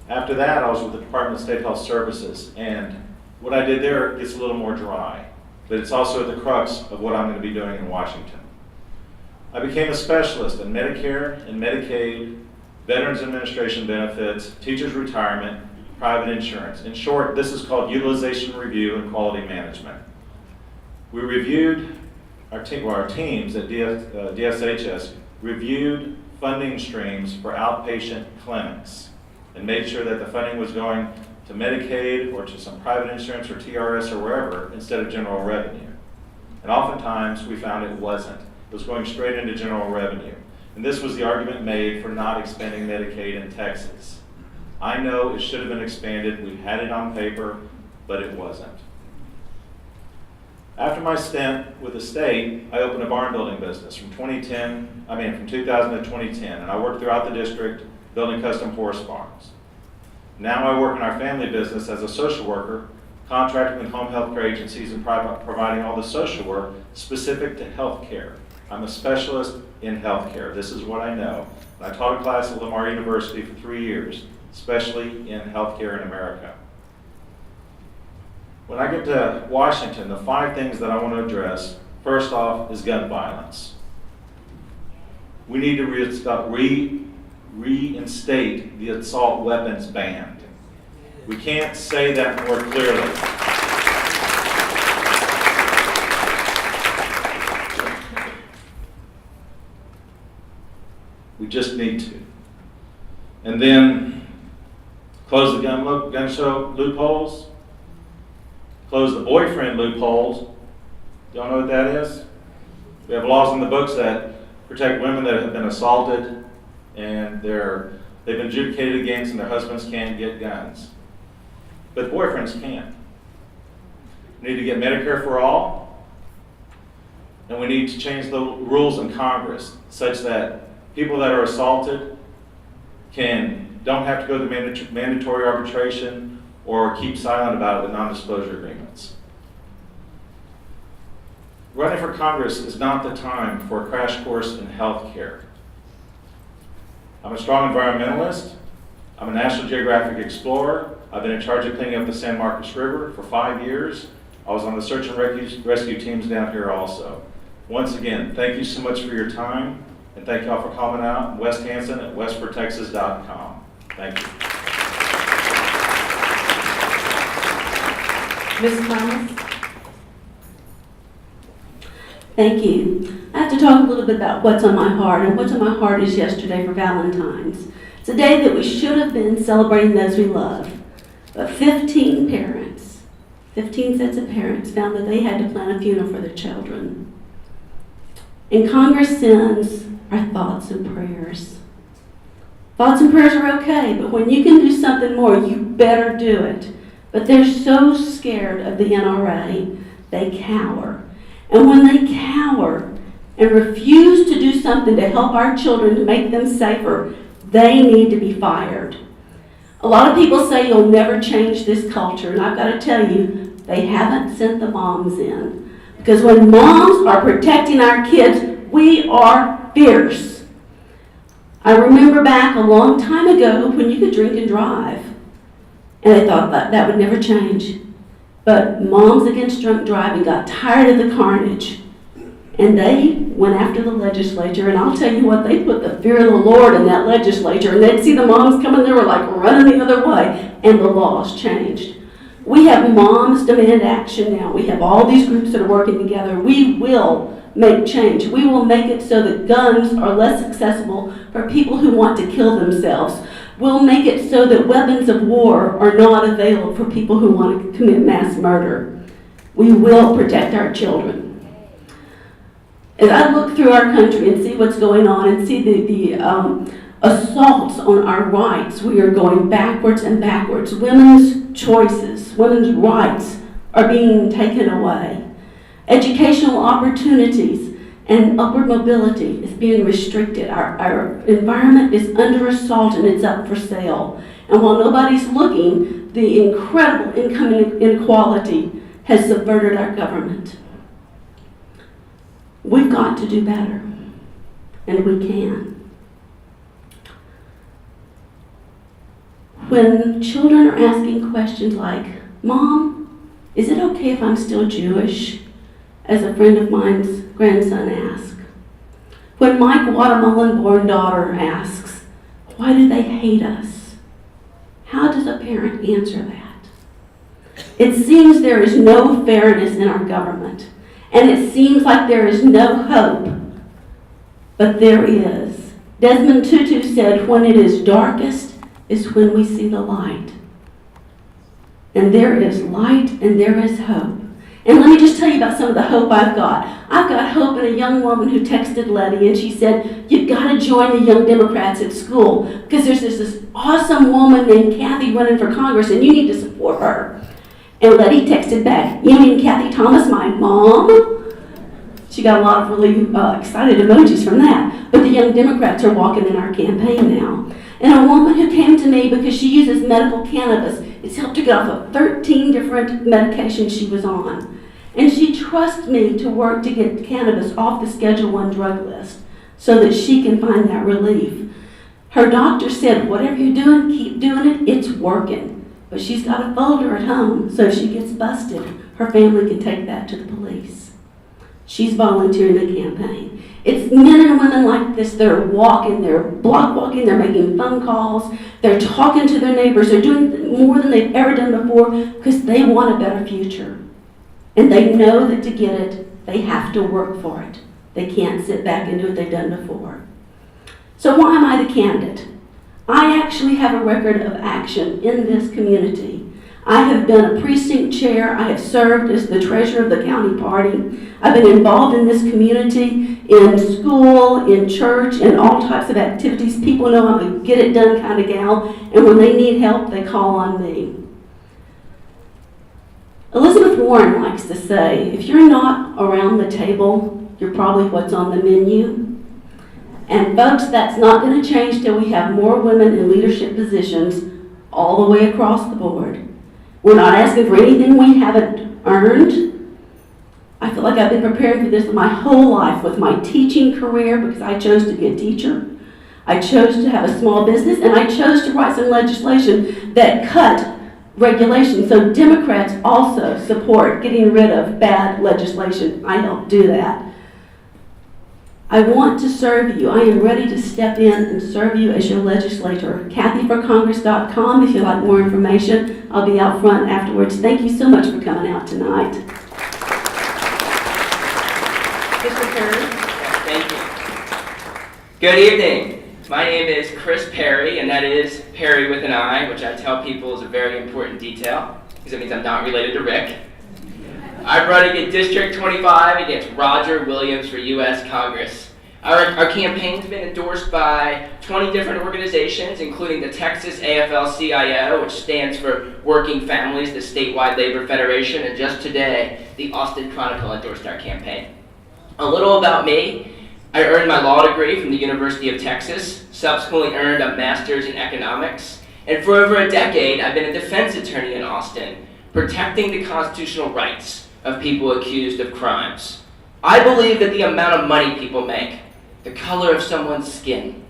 After that, I was with the Department of State Health Services, and what I did there gets a little more dry, but it's also at the crux of what I'm going to be doing in Washington. I became a specialist in Medicare and Medicaid, Veterans Administration benefits, teachers' retirement, private insurance. In short, this is called utilization review and quality management. We reviewed, our teams at DSHS reviewed funding streams for outpatient clinics and made sure that the funding was going to Medicaid or to some private insurance or TRS or wherever instead of general revenue. And oftentimes we found it wasn't. It was going straight into general revenue. And this was the argument made for not expanding Medicaid in Texas. I know it should have been expanded. We had it on paper, but it wasn't. After my stint with the state, I opened a barn building business from 2000 to 2010, and I worked throughout the district building custom horse barns. Now I work in our family business as a social worker, contracting with home health care agencies and providing all the social work specific to health care. I'm a specialist in health care. This is what I know. I taught a class at Lamar University for 3 years, especially in health care in America. When I get to Washington, the 5 things that I want to address, first off, is gun violence. We need to reinstate the assault weapons ban. We can't say that more clearly. We just need to. And then close the gun show loopholes. Close the boyfriend loopholes. Y'all know what that is? We have laws in the books that protect women that have been assaulted and they've been adjudicated against and their husbands can't get guns. But boyfriends can. We need to get Medicare for all, and we need to change the rules in Congress such that people that are assaulted don't have to go to mandatory arbitration or keep silent about it with non-disclosure agreements. running for Congress is not the time for a crash course in health care. I'm a strong environmentalist. I'm a National Geographic explorer. I've been in charge of cleaning up the San Marcos River for 5 years. I was on the search and rescue teams down here also. Once again, thank you so much for your time, and thank you all for coming out. Wes Hansen at westfortexas.com. Thank you. Ms. Thomas? Thank you. I have to talk a little bit about what's on my heart, and what's on my heart is yesterday for Valentine's. It's a day that we should have been celebrating those we love, but 15 parents, 15 sets of parents found that they had to plan a funeral for their children. And Congress sends our thoughts and prayers. Thoughts and prayers are okay, but when you can do something more, you better do it. But they're so scared of the NRA, they cower. And when they cower and refuse to do something to help our children to make them safer, they need to be fired. A lot of people say you'll never change this culture, and I've got to tell you, they haven't sent the moms in. Because when moms are protecting our kids, we are fierce. I remember back a long time ago when you could drink and drive, and I thought that would never change. But Moms Against Drunk Driving got tired of the carnage, and they went after the legislature, and I'll tell you what, they put the fear of the Lord in that legislature, and they'd see the moms coming, they were like running the other way, and the laws changed. We have Moms Demand Action now. We have all these groups that are working together. We will make change. We will make it so that guns are less accessible for people who want to kill themselves. We'll make it so that weapons of war are not available for people who want to commit mass murder. We will protect our children. As I look through our country and see what's going on and see the assaults on our rights, we are going backwards and backwards. Women's choices, women's rights are being taken away. Educational opportunities and upward mobility is being restricted. Our environment is under assault and it's up for sale. And while nobody's looking, the incredible income inequality has subverted our government. We've got to do better, and we can. When children are asking questions like, "Mom, is it okay if I'm still Jewish?" as a friend of mine's grandson asked. When my Guatemalan-born daughter asks, "Why do they hate us?" How does a parent answer that? It seems there is no fairness in our government, and it seems like there is no hope, but there is. Desmond Tutu said, "When it is darkest is when we see the light." And there is light and there is hope. And let me just tell you about some of the hope I've got. I've got hope in a young woman who texted Letty, and she said, "You've got to join the Young Democrats at school because there's this awesome woman named Kathy running for Congress, and you need to support her." And Letty texted back, "You mean Kathy Thomas, my mom?" She got a lot of really excited emojis from that. But the Young Democrats are walking in our campaign now. And a woman who came to me because she uses medical cannabis. It's helped her get off of 13 different medications she was on. And she trusts me to work to get cannabis off the Schedule I drug list so that she can find that relief. Her doctor said, "Whatever you're doing, keep doing it, it's working." But she's got a folder at home, so if she gets busted, her family can take that to the police. She's volunteering the campaign. It's men and women like this that are walking, they're block walking, they're making phone calls, they're talking to their neighbors, they're doing more than they've ever done before because they want a better future. And they know that to get it, they have to work for it. They can't sit back and do what they've done before. So why am I the candidate? I actually have a record of action in this community. I have been a precinct chair. I have served as the treasurer of the county party. I've been involved in this community, in school, in church, in all types of activities. People know I'm a get it done kind of gal, and when they need help, they call on me. Elizabeth Warren likes to say, if you're not around the table, you're probably what's on the menu. And folks, that's not going to change till we have more women in leadership positions all the way across the board. We're not asking for anything we haven't earned. I feel like I've been preparing for this my whole life with my teaching career because I chose to be a teacher. I chose to have a small business, and I chose to write some legislation that cut regulations. So Democrats also support getting rid of bad legislation. I helped do that. I want to serve you. I am ready to step in and serve you as your legislator. KathyForCongress.com if you'd like more information. I'll be out front afterwards. Thank you so much for coming out tonight. Mr. Perry? Thank you. Good evening. My name is Chris Perry, and that is Perry with an I, which I tell people is a very important detail, because it means I'm not related to Rick. I'm running in District 25 against Roger Williams for U.S. Congress. Our campaign's been endorsed by 20 different organizations, including the Texas AFL-CIO, which stands for Working Families, the statewide labor federation, and just today, the Austin Chronicle endorsed our campaign. A little about me. I earned my law degree from the University of Texas, subsequently earned a master's in economics, and for over a decade, I've been a defense attorney in Austin, protecting the constitutional rights of people accused of crimes. I believe that the amount of money people make, the color of someone's skin,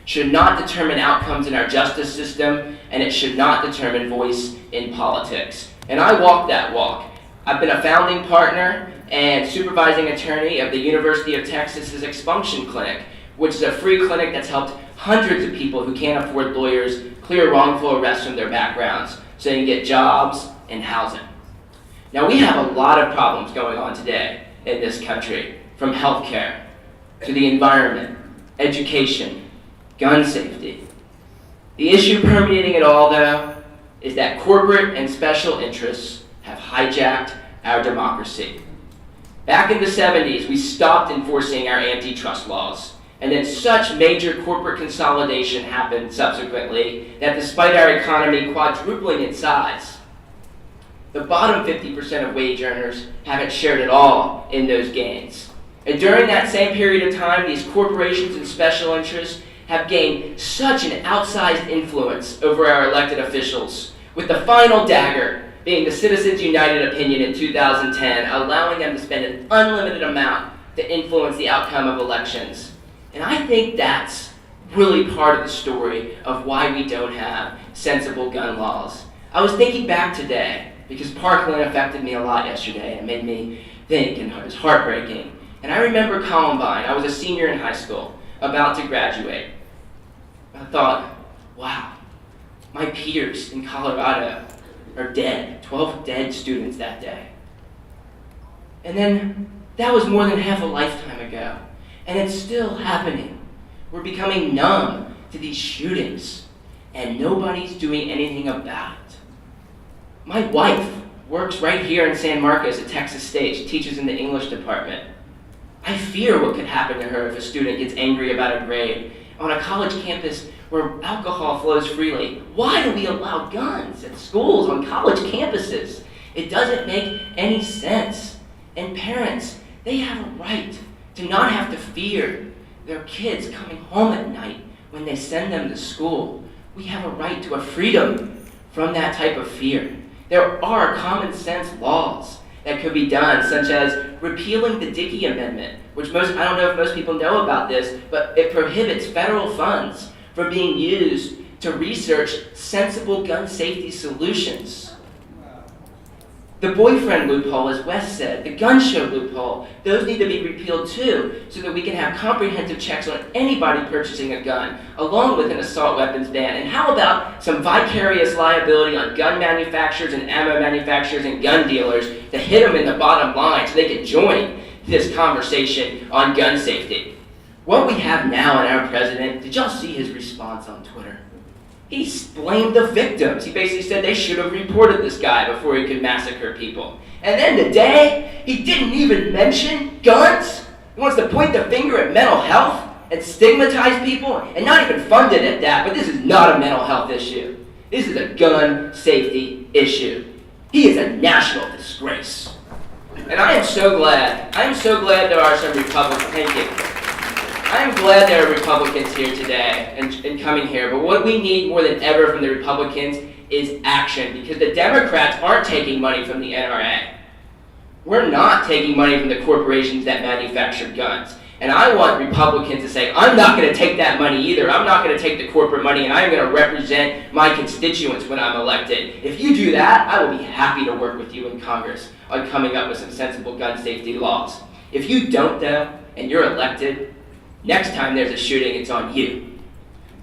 should not determine outcomes in our justice system, and it should not determine voice in politics. And I walk that walk. I've been a founding partner and supervising attorney of the University of Texas's Expunction Clinic, which is a free clinic that's helped hundreds of people who can't afford lawyers clear wrongful arrests from their backgrounds so they can get jobs and housing. Now, we have a lot of problems going on today in this country, from healthcare to the environment, education, gun safety. The issue permeating it all, though, is that corporate and special interests have hijacked our democracy. Back in the 70s, we stopped enforcing our antitrust laws, and then such major corporate consolidation happened subsequently that despite our economy quadrupling in size, the bottom 50% of wage earners haven't shared at all in those gains. And during that same period of time, these corporations and special interests have gained such an outsized influence over our elected officials, with the final dagger being the Citizens United opinion in 2010, allowing them to spend an unlimited amount to influence the outcome of elections. And I think that's really part of the story of why we don't have sensible gun laws. I was thinking back today, because Parkland affected me a lot yesterday and made me think, and it was heartbreaking. And I remember Columbine. I was a senior in high school, about to graduate. I thought, wow, my peers in Colorado are dead, 12 dead students that day. And then that was more than half a lifetime ago, and it's still happening. We're becoming numb to these shootings, and nobody's doing anything about it. My wife works right here in San Marcos at Texas State. She teaches in the English department. I fear what could happen to her if a student gets angry about a grade on a college campus where alcohol flows freely. Why do we allow guns at schools, on college campuses? It doesn't make any sense. And parents, they have a right to not have to fear their kids coming home at night when they send them to school. We have a right to a freedom from that type of fear. There are common sense laws that could be done, such as repealing the Dickey Amendment, which I don't know if most people know about this, but it prohibits federal funds from being used to research sensible gun safety solutions. The boyfriend loophole, as Wes said, the gun show loophole, those need to be repealed too, so that we can have comprehensive checks on anybody purchasing a gun, along with an assault weapons ban. And how about some vicarious liability on gun manufacturers and ammo manufacturers and gun dealers to hit them in the bottom line so they can join this conversation on gun safety? What we have now in our president, did y'all see his response on Twitter? He blamed the victims. He basically said they should have reported this guy before he could massacre people. And then today, he didn't even mention guns. He wants to point the finger at mental health and stigmatize people, and not even fund it at that. But this is not a mental health issue. This is a gun safety issue. He is a national disgrace. And I am so glad there are some Republicans. Thank you. I am glad there are Republicans here today and coming here, but what we need more than ever from the Republicans is action, because the Democrats aren't taking money from the NRA. We're not taking money from the corporations that manufacture guns. And I want Republicans to say, I'm not going to take that money either. I'm not going to take the corporate money, and I'm going to represent my constituents when I'm elected. If you do that, I will be happy to work with you in Congress on coming up with some sensible gun safety laws. If you don't, though, and you're elected, next time there's a shooting, it's on you.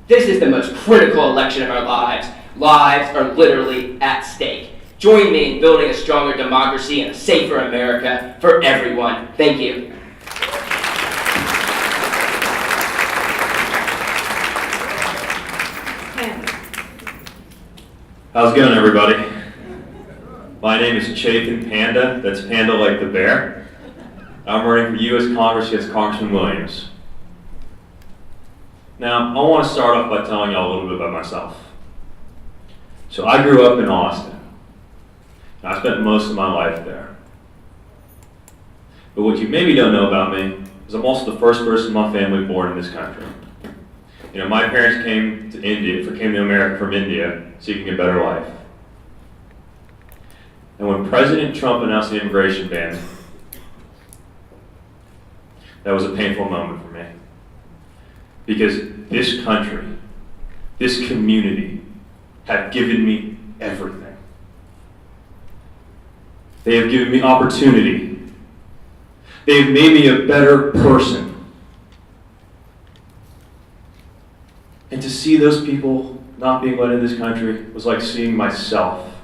This is the most critical election of our lives. Lives are literally at stake. Join me in building a stronger democracy and a safer America for everyone. Thank you. How's it going, everybody? My name is Chapin Panda. That's Panda like the bear. I'm running for U.S. Congress against Congressman Williams. Now, I want to start off by telling y'all a little bit about myself. So I grew up in Austin. I spent most of my life there. But what you maybe don't know about me is I'm also the first person in my family born in this country. You know, my parents came to America from India seeking a better life. And when President Trump announced the immigration ban, that was a painful moment for me. Because this country, this community, have given me everything. They have given me opportunity. They have made me a better person. And to see those people not being let in this country was like seeing myself,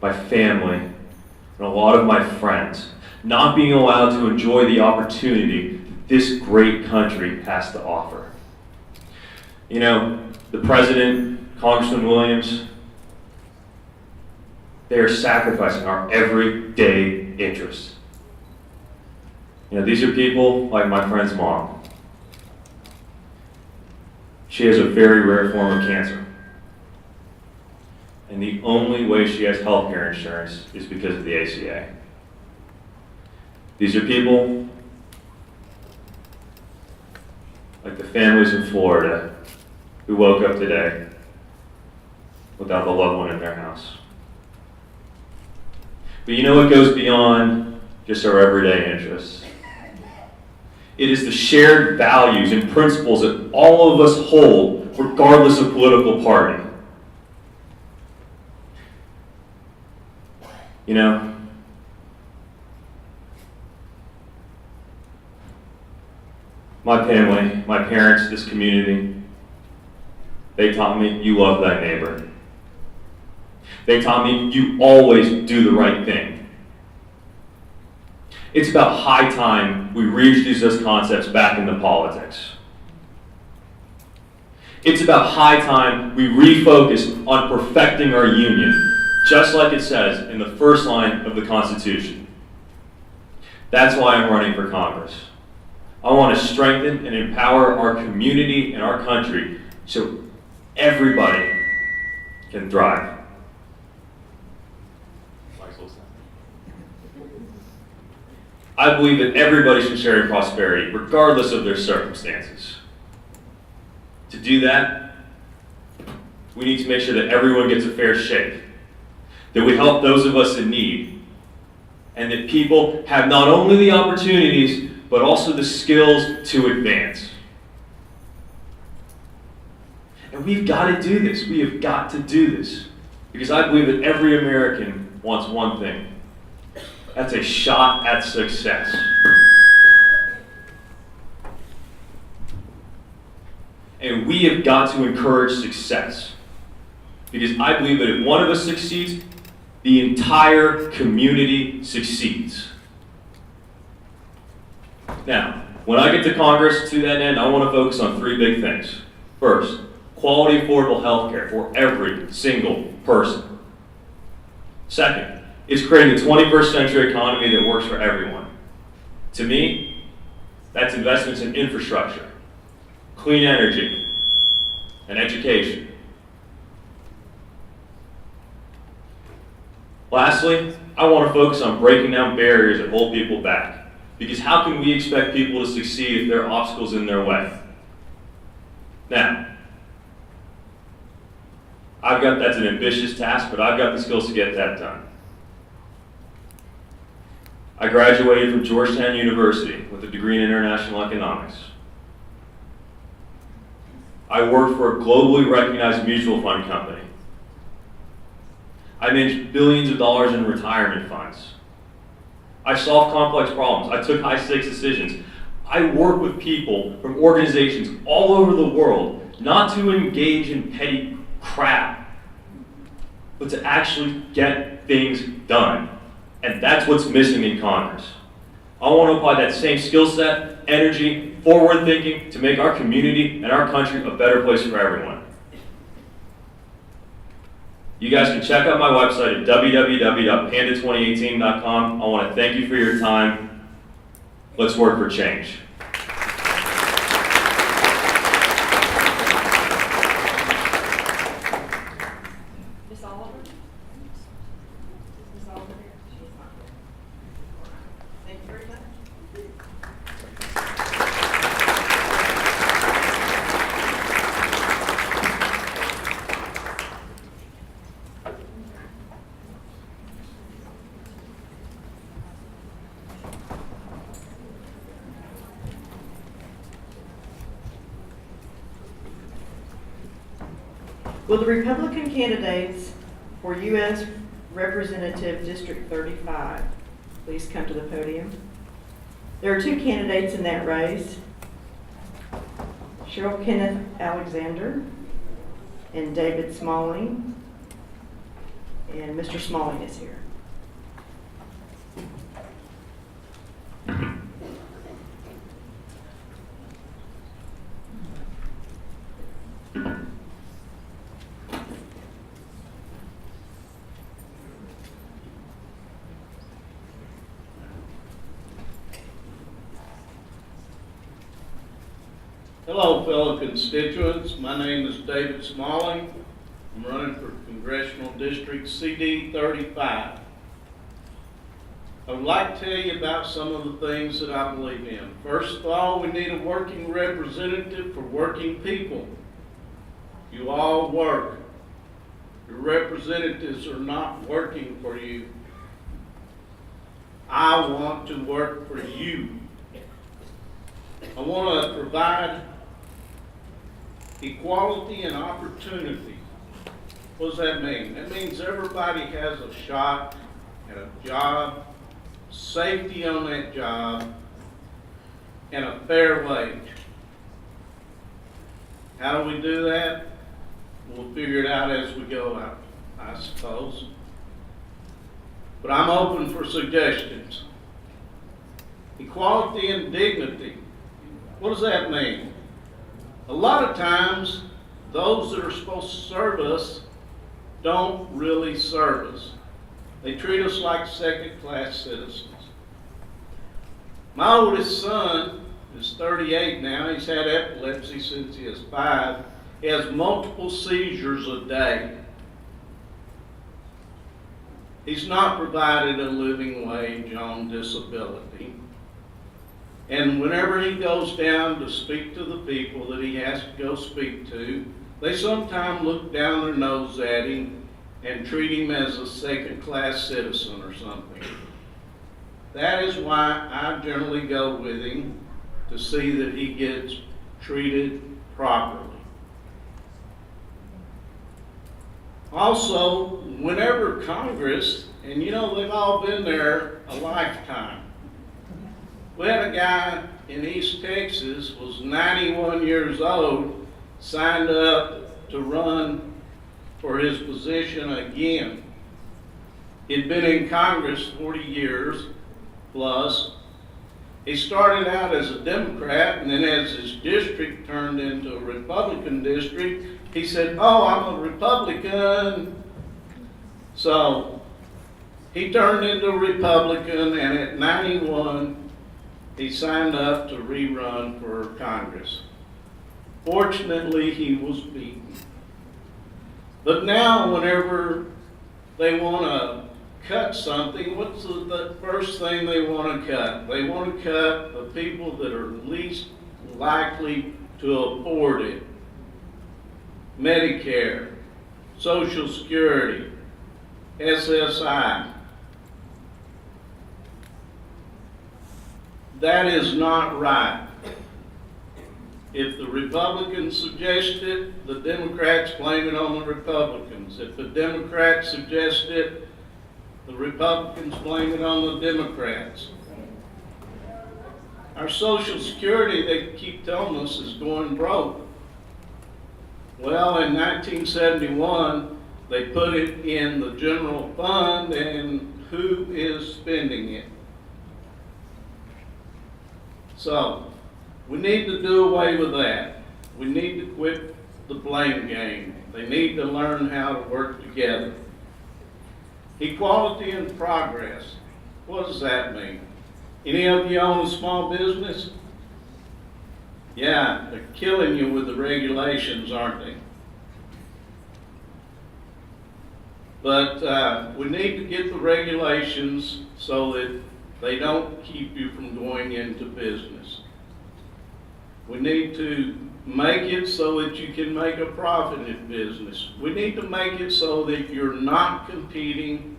my family, and a lot of my friends not being allowed to enjoy the opportunity that this great country has to offer. You know, the President, Congressman Williams, they are sacrificing our everyday interests. You know, these are people like my friend's mom. She has a very rare form of cancer. And the only way she has health care insurance is because of the ACA. These are people like the families in Florida who woke up today without a loved one in their house. But you know what goes beyond just our everyday interests? It is the shared values and principles that all of us hold, regardless of political party. You know, my family, my parents, this community, they taught me you love thy neighbor. They taught me you always do the right thing. It's about high time we reintroduce those concepts back into politics. It's about high time we refocus on perfecting our union, just like it says in the first line of the Constitution. That's why I'm running for Congress. I want to strengthen and empower our community and our country so everybody can thrive. I believe that everybody should share in prosperity, regardless of their circumstances. To do that, we need to make sure that everyone gets a fair shake, that we help those of us in need, and that people have not only the opportunities, but also the skills to advance. And we've got to do this. We have got to do this. Because I believe that every American wants one thing. That's a shot at success. And we have got to encourage success. Because I believe that if one of us succeeds, the entire community succeeds. Now, when I get to Congress, to that end, I want to focus on three big things. First, quality, affordable health care for every single person. Second, it's creating a 21st century economy that works for everyone. To me, that's investments in infrastructure, clean energy, and education. Lastly, I want to focus on breaking down barriers that hold people back. Because how can we expect people to succeed if there are obstacles in their way? Now, that's an ambitious task, but I've got the skills to get that done. I graduated from Georgetown University with a degree in international economics. I work for a globally recognized mutual fund company. I manage billions of dollars in retirement funds. I solve complex problems. I took high-stakes decisions. I work with people from organizations all over the world, not to engage in petty crap, but to actually get things done. And that's what's missing in Congress. I want to apply that same skill set, energy, forward thinking to make our community and our country a better place for everyone. You guys can check out my website at www.panda2018.com. I want to thank you for your time. Let's work for change. Miss Oliver? Miss Oliver? Thank you very much. Will the Republican candidates for U.S. Representative District 35 please come to the podium? There are two candidates in that race, Cheryl Kenneth Alexander and David Smalling. And Mr. Smalling is here. Hello, fellow constituents. My name is David Smalling. I'm running for Congressional District CD 35. I would like to tell you about some of the things that I believe in. First of all, we need a working representative for working people. You all work. Your representatives are not working for you. I want to work for you. I want to provide equality and opportunity. What does that mean? That means everybody has a shot at a job, safety on that job, and a fair wage. How do we do that? We'll figure it out as we go out, I suppose. But I'm open for suggestions. Equality and dignity. What does that mean? A lot of times, those that are supposed to serve us don't really serve us. They treat us like second-class citizens. My oldest son is 38 now. He's had epilepsy since he was 5. He has multiple seizures a day. He's not provided a living wage on disability. And whenever he goes down to speak to the people that he has to go speak to, they sometimes look down their nose at him and treat him as a second-class citizen or something. That is why I generally go with him to see that he gets treated properly. Also, whenever Congress, and you know they've all been there a lifetime. We had a guy in East Texas, was 91 years old, signed up to run for his position again. He'd been in Congress 40 years plus. He started out as a Democrat, and then as his district turned into a Republican district, he said, "Oh, I'm a Republican." So he turned into a Republican, and at 91, he signed up to rerun for Congress. Fortunately, he was beaten. But now, whenever they want to cut something, what's the first thing they want to cut? They want to cut the people that are least likely to afford it. Medicare, Social Security, SSI. that is not right. If the Republicans suggest it, the Democrats blame it on the Republicans. If the Democrats suggest it, the Republicans blame it on the Democrats. Our Social Security, they keep telling us, is going broke. Well, in 1971, they put it in the general fund, and who is spending it? So, we need to do away with that. We need to quit the blame game. They need to learn how to work together. Equality and progress. What does that mean? Any of you own a small business? Yeah, they're killing you with the regulations, aren't they? But we need to get the regulations so that they don't keep you from going into business. We need to make it so that you can make a profit in business. We need to make it so that you're not competing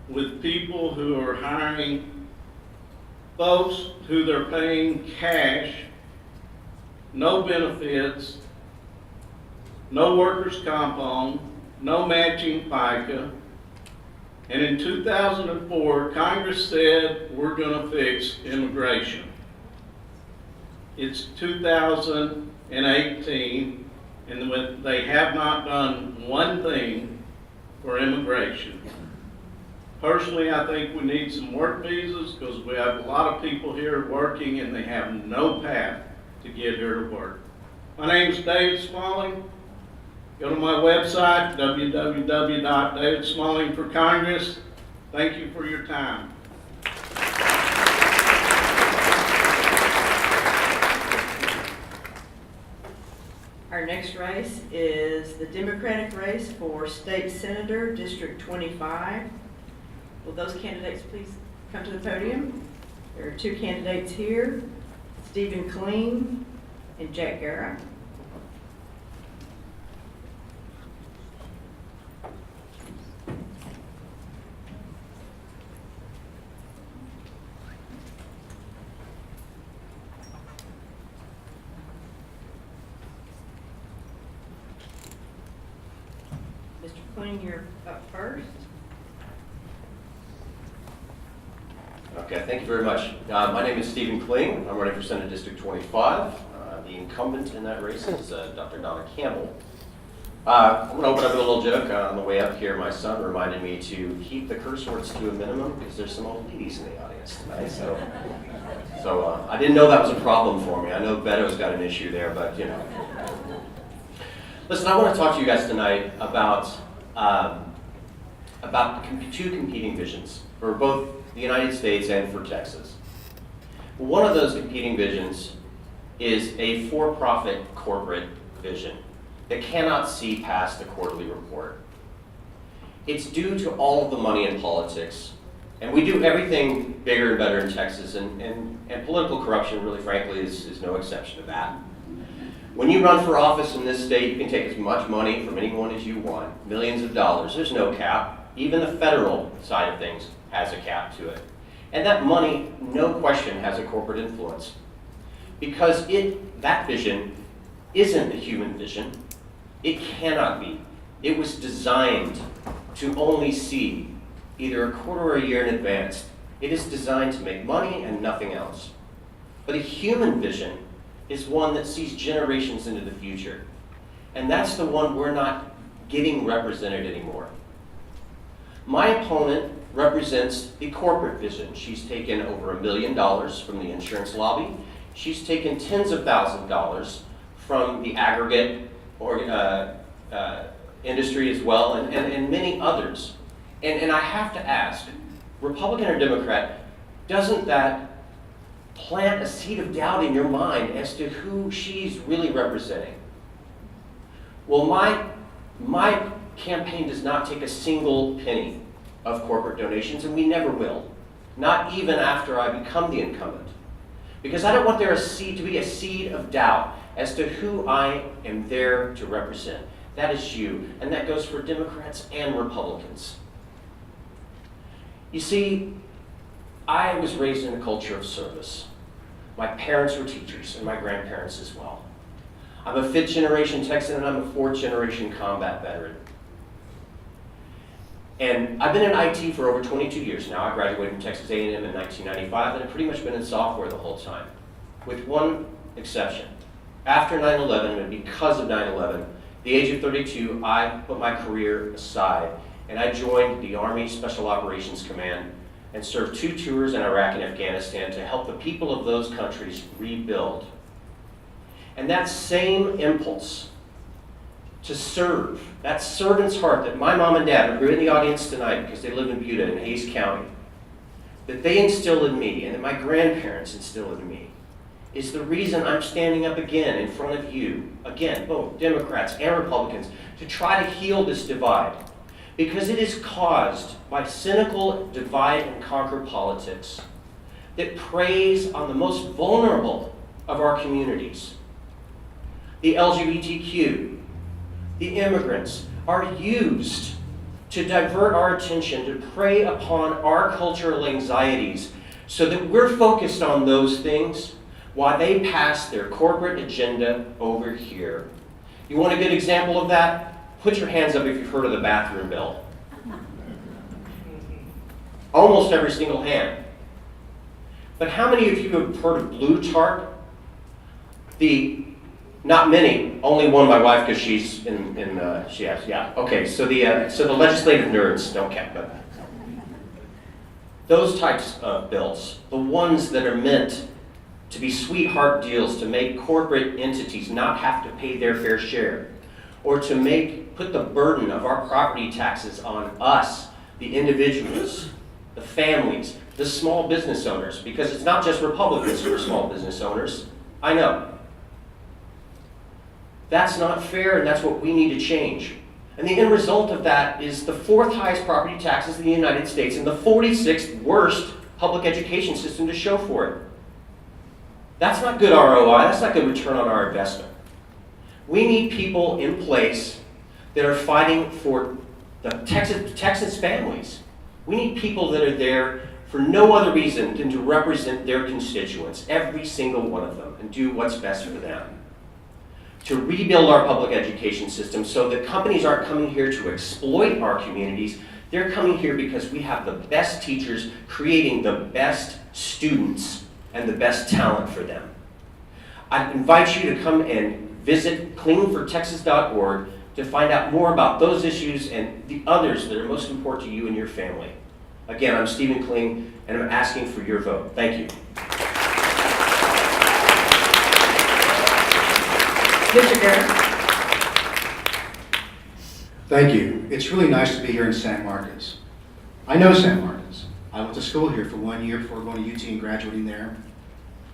with people who are hiring folks who they're paying cash, no benefits, no workers' comp on, no matching FICA. And in 2004, Congress said we're going to fix immigration. It's 2018, and they have not done one thing for immigration. Personally, I think we need some work visas because we have a lot of people here working and they have no path to get here to work. My name is David Smalling. Go to my website, www.davidsmallingforcongress. Thank you for your time. Our next race is the Democratic race for State Senator, District 25. Will those candidates please come to the podium? There are two candidates here, Stephen Kling and Jack Guerra. Mr. Kling, you're up first. Okay, thank you very much. My name is Stephen Kling. I'm running for Senate District 25. The incumbent in that race is Dr. Donna Campbell. I'm going to open up with a little joke. On the way up here, my son reminded me to keep the curse words to a minimum because there's some old ladies in the audience tonight. So I didn't know that was a problem for me. I know Beto's got an issue there, but you know. Listen, I want to talk to you guys tonight about two competing visions for both the United States and for Texas. One of those competing visions is a for-profit corporate vision that cannot see past the quarterly report. It's due to all of the money in politics, and we do everything bigger and better in Texas, and political corruption, really frankly, is no exception to that. When you run for office in this state, you can take as much money from anyone as you want, millions of dollars, there's no cap. Even the federal side of things has a cap to it. And that money, no question, has a corporate influence. Because that vision isn't a human vision. It cannot be. It was designed to only see either a quarter or a year in advance. It is designed to make money and nothing else. But a human vision is one that sees generations into the future. And that's the one we're not getting represented anymore. My opponent represents the corporate vision. She's taken over $1 million from the insurance lobby. She's taken tens of thousands of dollars from the aggregate industry as well, and many others. And I have to ask, Republican or Democrat, doesn't that plant a seed of doubt in your mind as to who she's really representing? Well, my campaign does not take a single penny of corporate donations, and we never will. Not even after I become the incumbent. Because I don't want there to be a seed of doubt as to who I am there to represent. That is you, and that goes for Democrats and Republicans. You see, I was raised in a culture of service. My parents were teachers, and my grandparents as well. I'm a 5th generation Texan, and I'm a 4th generation combat veteran. And I've been in IT for over 22 years now. I graduated from Texas A&M in 1995, and I've pretty much been in software the whole time, with one exception. After 9/11, and because of 9/11, at the age of 32, I put my career aside, and I joined the Army Special Operations Command and served 2 tours in Iraq and Afghanistan to help the people of those countries rebuild. And that same impulse to serve, that servant's heart that my mom and dad, who are in the audience tonight because they live in Buda in Hayes County, that they instilled in me and that my grandparents instilled in me, is the reason I'm standing up again in front of you, again, both Democrats and Republicans, to try to heal this divide. Because it is caused by cynical divide and conquer politics that preys on the most vulnerable of our communities. The LGBTQ, the immigrants, are used to divert our attention, to prey upon our cultural anxieties so that we're focused on those things while they pass their corporate agenda over here. You want a good example of that? Put your hands up if you've heard of the bathroom bill. Almost every single hand. But how many of you have heard of blue chart? Not many. Only one, my wife, because she's yeah. Okay, so the legislative nerds don't count, but those types of bills, the ones that are meant to be sweetheart deals to make corporate entities not have to pay their fair share, or to put the burden of our property taxes on us, the individuals, the families, the small business owners, because it's not just Republicans who are small business owners. I know. That's not fair, and that's what we need to change. And the end result of that is the 4th highest property taxes in the United States and the 46th worst public education system to show for it. That's not good ROI. That's not good return on our investment. We need people in place that are fighting for the Texas families. We need people that are there for no other reason than to represent their constituents, every single one of them, and do what's best for them. To rebuild our public education system so that companies aren't coming here to exploit our communities. They're coming here because we have the best teachers creating the best students and the best talent for them. I invite you to come and visit cleanfortexas.org to find out more about those issues and the others that are most important to you and your family. Again, I'm Stephen Kling, and I'm asking for your vote. Thank you. Mr. Garrett? Thank you. It's really nice to be here in San Marcos. I know San Marcos. I went to school here for 1 year before going to UT and graduating there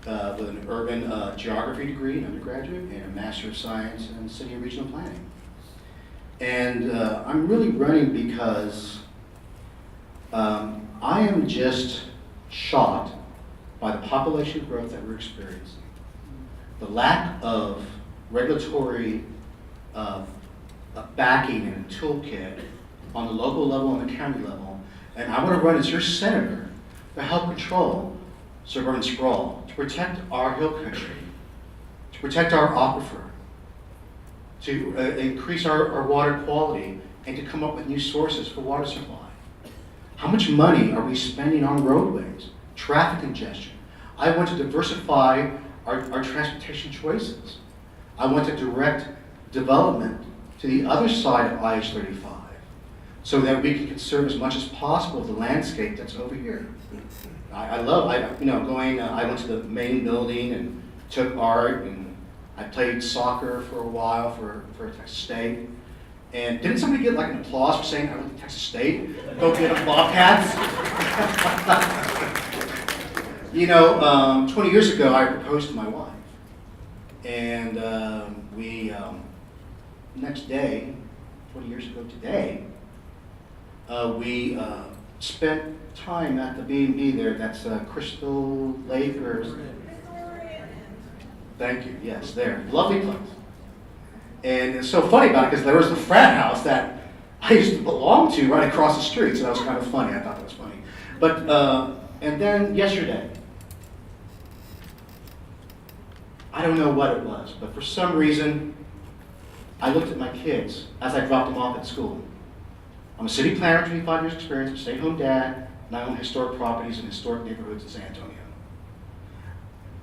with an urban geography degree in undergraduate and a Master of Science in City and Regional Planning. And I'm really running because I am just shocked by the population growth that we're experiencing. The lack of regulatory backing and toolkit on the local level and the county level. And I want to run as your senator to help control suburban sprawl, to protect our hill country, to protect our aquifer, to increase our water quality, and to come up with new sources for water supply. How much money are we spending on roadways, traffic congestion? I want to diversify our transportation choices. I want to direct development to the other side of IH-35 so that we can conserve as much as possible of the landscape that's over here. I went to the main building and took art, and I played soccer for a while for Texas State. And didn't somebody get like an applause for saying I went to Texas State? Go get them Bobcats. 20 years ago I proposed to my wife. And next day, 20 years ago today, we spent time at the B&B there. That's Crystal Lake or... Thank you, yes, there. Lovely place. And it's so funny about it because there was the frat house that I used to belong to right across the street, so that was kind of funny. I thought that was funny. But, and then yesterday, I don't know what it was, but for some reason, I looked at my kids as I dropped them off at school. I'm a city planner, 25 years experience, a stay-at-home dad, and I own historic properties in historic neighborhoods in San Antonio.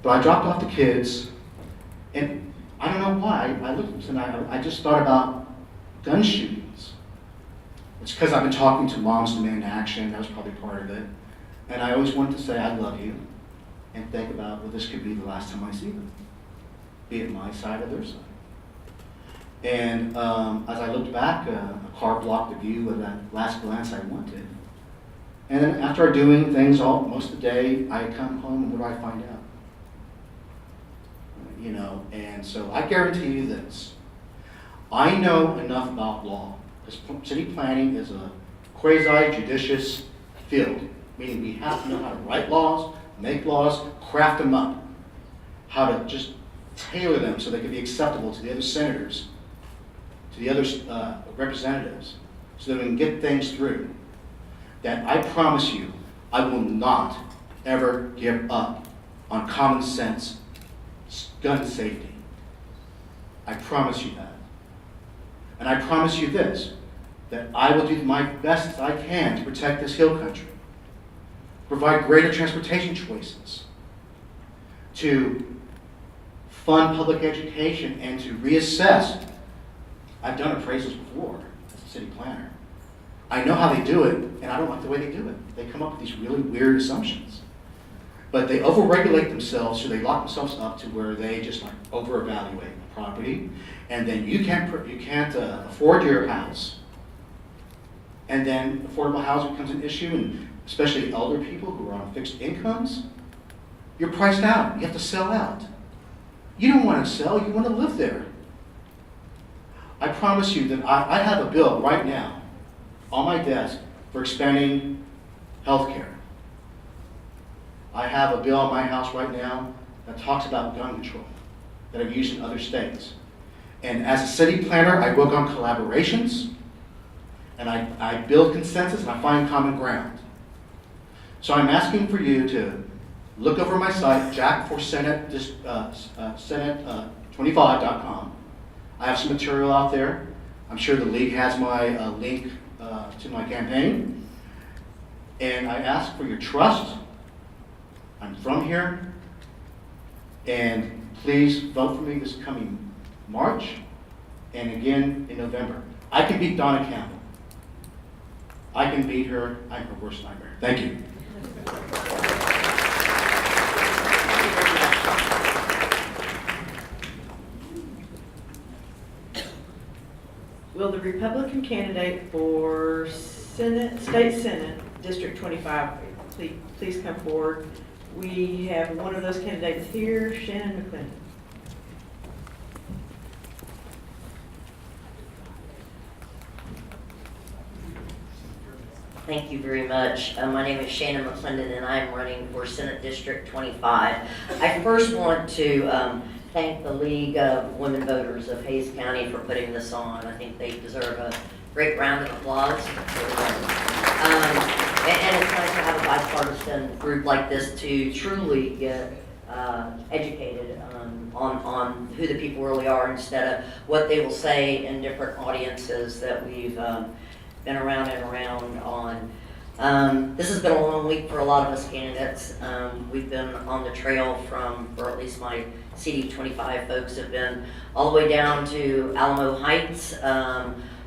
But I dropped off the kids, and I don't know why, I looked at them tonight, I just thought about gun shootings. It's because I've been talking to Moms Demand Action, that was probably part of it. And I always wanted to say, I love you, and think about, well, this could be the last time I see them, be it my side or their side. And as I looked back, a car blocked the view of that last glance I wanted. And then after doing things most of the day, I come home and what do I find out? You know, and so I guarantee you this. I know enough about law, because city planning is a quasi-judicious field, meaning we have to know how to write laws, make laws, craft them up, how to just tailor them so they can be acceptable to the other senators, to the other representatives, so that we can get things through. That I promise you, I will not ever give up on common sense gun safety. I promise you that. And I promise you this, that I will do my best as I can to protect this hill country, provide greater transportation choices, to fund public education, and to reassess. I've done appraisals before as a city planner. I know how they do it, and I don't like the way they do it. They come up with these really weird assumptions. But they overregulate themselves, so they lock themselves up to where they just like over-evaluate the property, and then you can't afford your house. And then affordable housing becomes an issue, and especially elder people who are on fixed incomes, you're priced out. You have to sell out. You don't want to sell, you want to live there. I promise you that I have a bill right now on my desk for expanding health care. I have a bill in my house right now that talks about gun control that I've used in other states. And as a city planner, I work on collaborations, and I build consensus, and I find common ground. So I'm asking for you to look over my site, jackforsenate25.com. I have some material out there. I'm sure the league has my link to my campaign. And I ask for your trust. I'm from here. And please vote for me this coming March and again in November. I can beat Donna Campbell. I can beat her. I'm her worst nightmare. Thank you. Will the Republican candidate for Senate, State Senate, District 25, please come forward? We have one of those candidates here, Shannon McClendon. Thank you very much. My name is Shannon McClendon, and I'm running for Senate District 25. I first want to thank the League of Women Voters of Hays County for putting this on. I think they deserve a great round of applause. And it's nice to have a bipartisan group like this to truly get educated on who the people really are instead of what they will say in different audiences that we've been around and around on. This has been a long week for a lot of us candidates. We've been on the trail or at least my CD25 folks have been all the way down to Alamo Heights,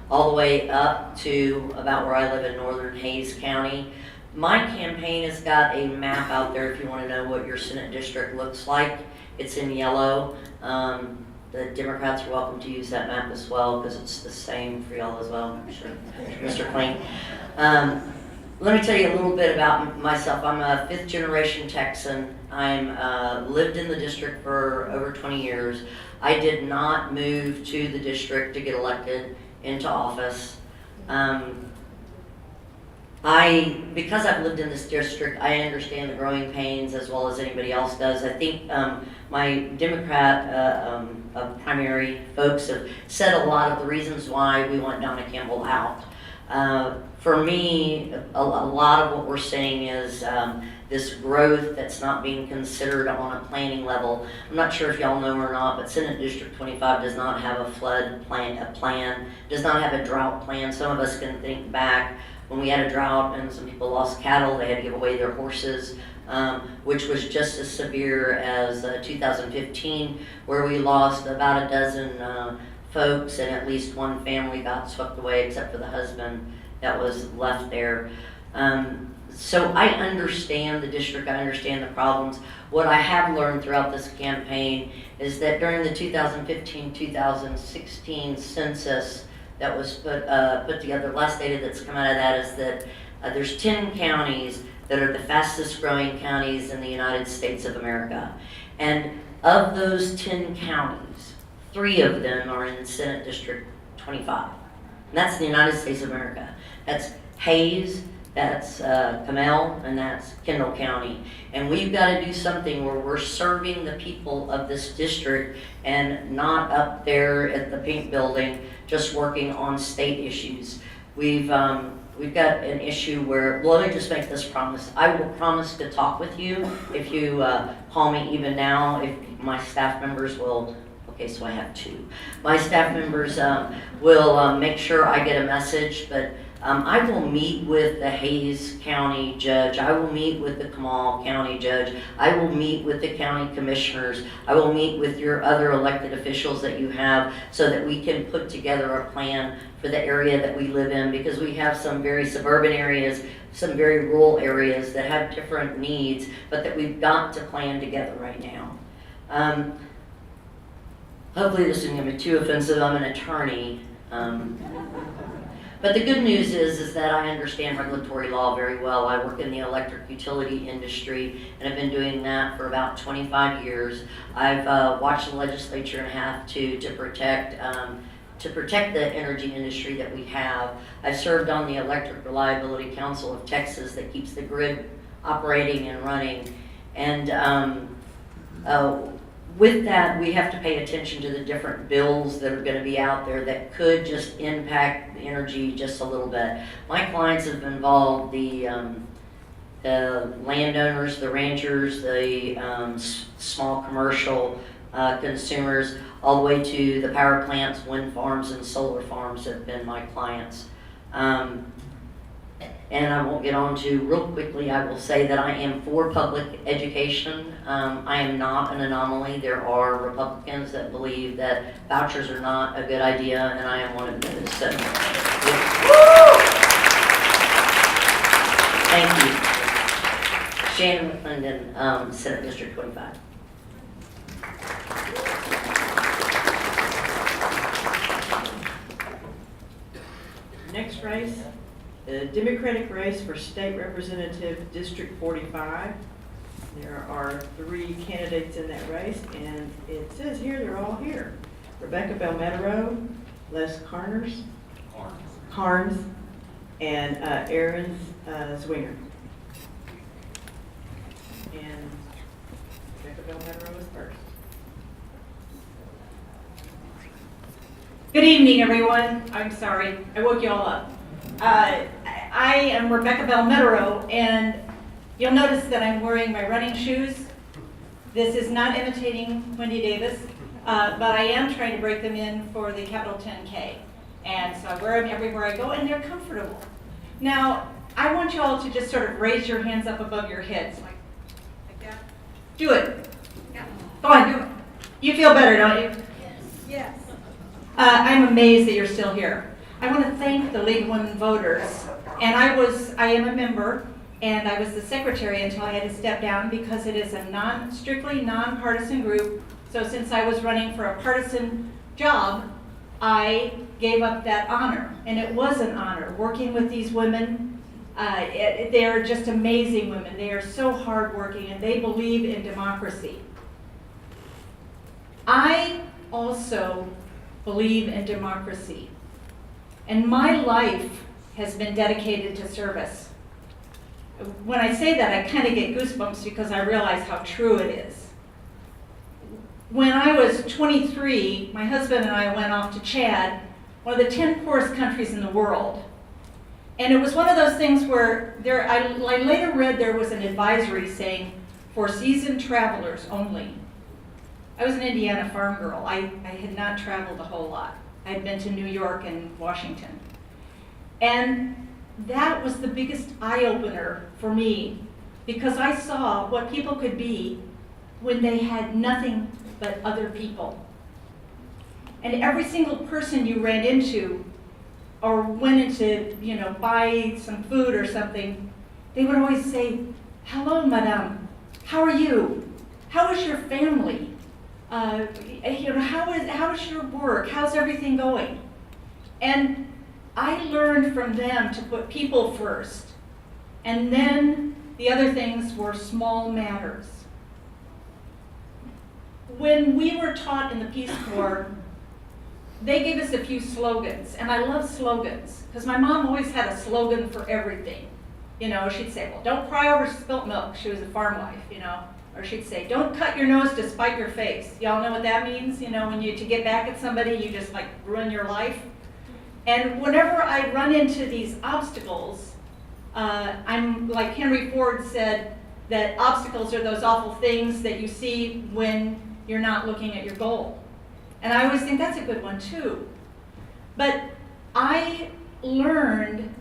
all the way up to about where I live in northern Hays County. My campaign has got a map out there if you want to know what your Senate district looks like. It's in yellow. The Democrats are welcome to use that map as well because it's the same for y'all as well, I'm sure, Mr. Clean. Let me tell you a little bit about myself. I'm a fifth generation Texan. I'm lived in the district for over 20 years. I did not move to the district to get elected into office. Because I've lived in this district, I understand the growing pains as well as anybody else does. I think my Democrat primary folks have said a lot of the reasons why we want Donna Campbell out. For me, a lot of what we're seeing is this growth that's not being considered on a planning level. I'm not sure if y'all know or not, but Senate District 25 does not have a flood plan, does not have a drought plan. Some of us can think back when we had a drought and some people lost cattle, they had to give away their horses, which was just as severe as 2015, where we lost about a dozen folks and at least one family got swept away except for the husband that was left there. So I understand the district, I understand the problems. What I have learned throughout this campaign is that during the 2015-2016 census that was put together, last data that's come out of that is that there's 10 counties that are the fastest growing counties in the United States of America. And of those 10 counties, 3 of them are in Senate District 25. And that's the United States of America. That's Hayes, that's Camel, and that's Kendall County. And we've got to do something where we're serving the people of this district and not up there at the pink building just working on state issues. We've got an issue where, well, let me just make this promise. I will promise to talk with you if you call me even now, if my staff members will. Okay, so I have 2. My staff members will make sure I get a message, but I will meet with the Hayes County judge. I will meet with the Kamal County judge. I will meet with the county commissioners. I will meet with your other elected officials that you have so that we can put together a plan for the area that we live in, because we have some very suburban areas, some very rural areas that have different needs, but that we've got to plan together right now. Hopefully this isn't going to be too offensive. I'm an attorney. But the good news is that I understand regulatory law very well. I work in the electric utility industry and have been doing that for about 25 years. I've watched the legislature and have to protect the energy industry that we have. I've served on the Electric Reliability Council of Texas that keeps the grid operating and running. And with that, we have to pay attention to the different bills that are going to be out there that could just impact the energy just a little bit. My clients have involved the landowners, the ranchers, the small commercial consumers, all the way to the power plants, wind farms, and solar farms have been my clients. And I won't get on to, real quickly, I will say that I am for public education. I am not an anomaly. There are Republicans that believe that vouchers are not a good idea, and I am one of those. So, thank you. Shannon McClendon, Senate District 25. Next race, the Democratic race for State Representative District 45. There are 3 candidates in that race, and it says here they're all here. Rebecca Belmetero, Les Carnes, and Aaron Zwinger. And Rebecca Belmetero is first. Good evening, everyone. I'm sorry, I woke you all up. I am Rebecca Belmetero, and you'll notice that I'm wearing my running shoes. This is not imitating Wendy Davis, but I am trying to break them in for the Capital 10K. And so I wear them everywhere I go, and they're comfortable. Now, I want you all to just sort of raise your hands up above your heads. Like that. Do it. Yeah. Go on, do it. You feel better, don't you? Yes. Yes. I'm amazed that you're still here. I want to thank the League of Women Voters. And I am a member, and I was the secretary until I had to step down because it is a strictly nonpartisan group. So since I was running for a partisan job, I gave up that honor. And it was an honor working with these women. They are just amazing women. They are so hardworking, and they believe in democracy. I also believe in democracy. And my life has been dedicated to service. When I say that, I kind of get goosebumps because I realize how true it is. When I was 23, my husband and I went off to Chad, one of the 10 poorest countries in the world. And it was one of those things where I later read there was an advisory saying, for seasoned travelers only. I was an Indiana farm girl. I had not traveled a whole lot. I had been to New York and Washington. And that was the biggest eye-opener for me, because I saw what people could be when they had nothing but other people. And every single person you ran into or went into, buy some food or something, they would always say, "Hello, madame. How are you? How is your family? How is your work? How's everything going?" And I learned from them to put people first. And then the other things were small matters. When we were taught in the Peace Corps, they gave us a few slogans, and I love slogans, because my mom always had a slogan for everything. She'd say, well, don't cry over spilt milk. She was a farm wife, Or she'd say, don't cut your nose to spite your face. Y'all know what that means? When to get back at somebody, you just ruin your life. And whenever I run into these obstacles, I'm like Henry Ford said, that obstacles are those awful things that you see when you're not looking at your goal. And I always think that's a good one too. But I learned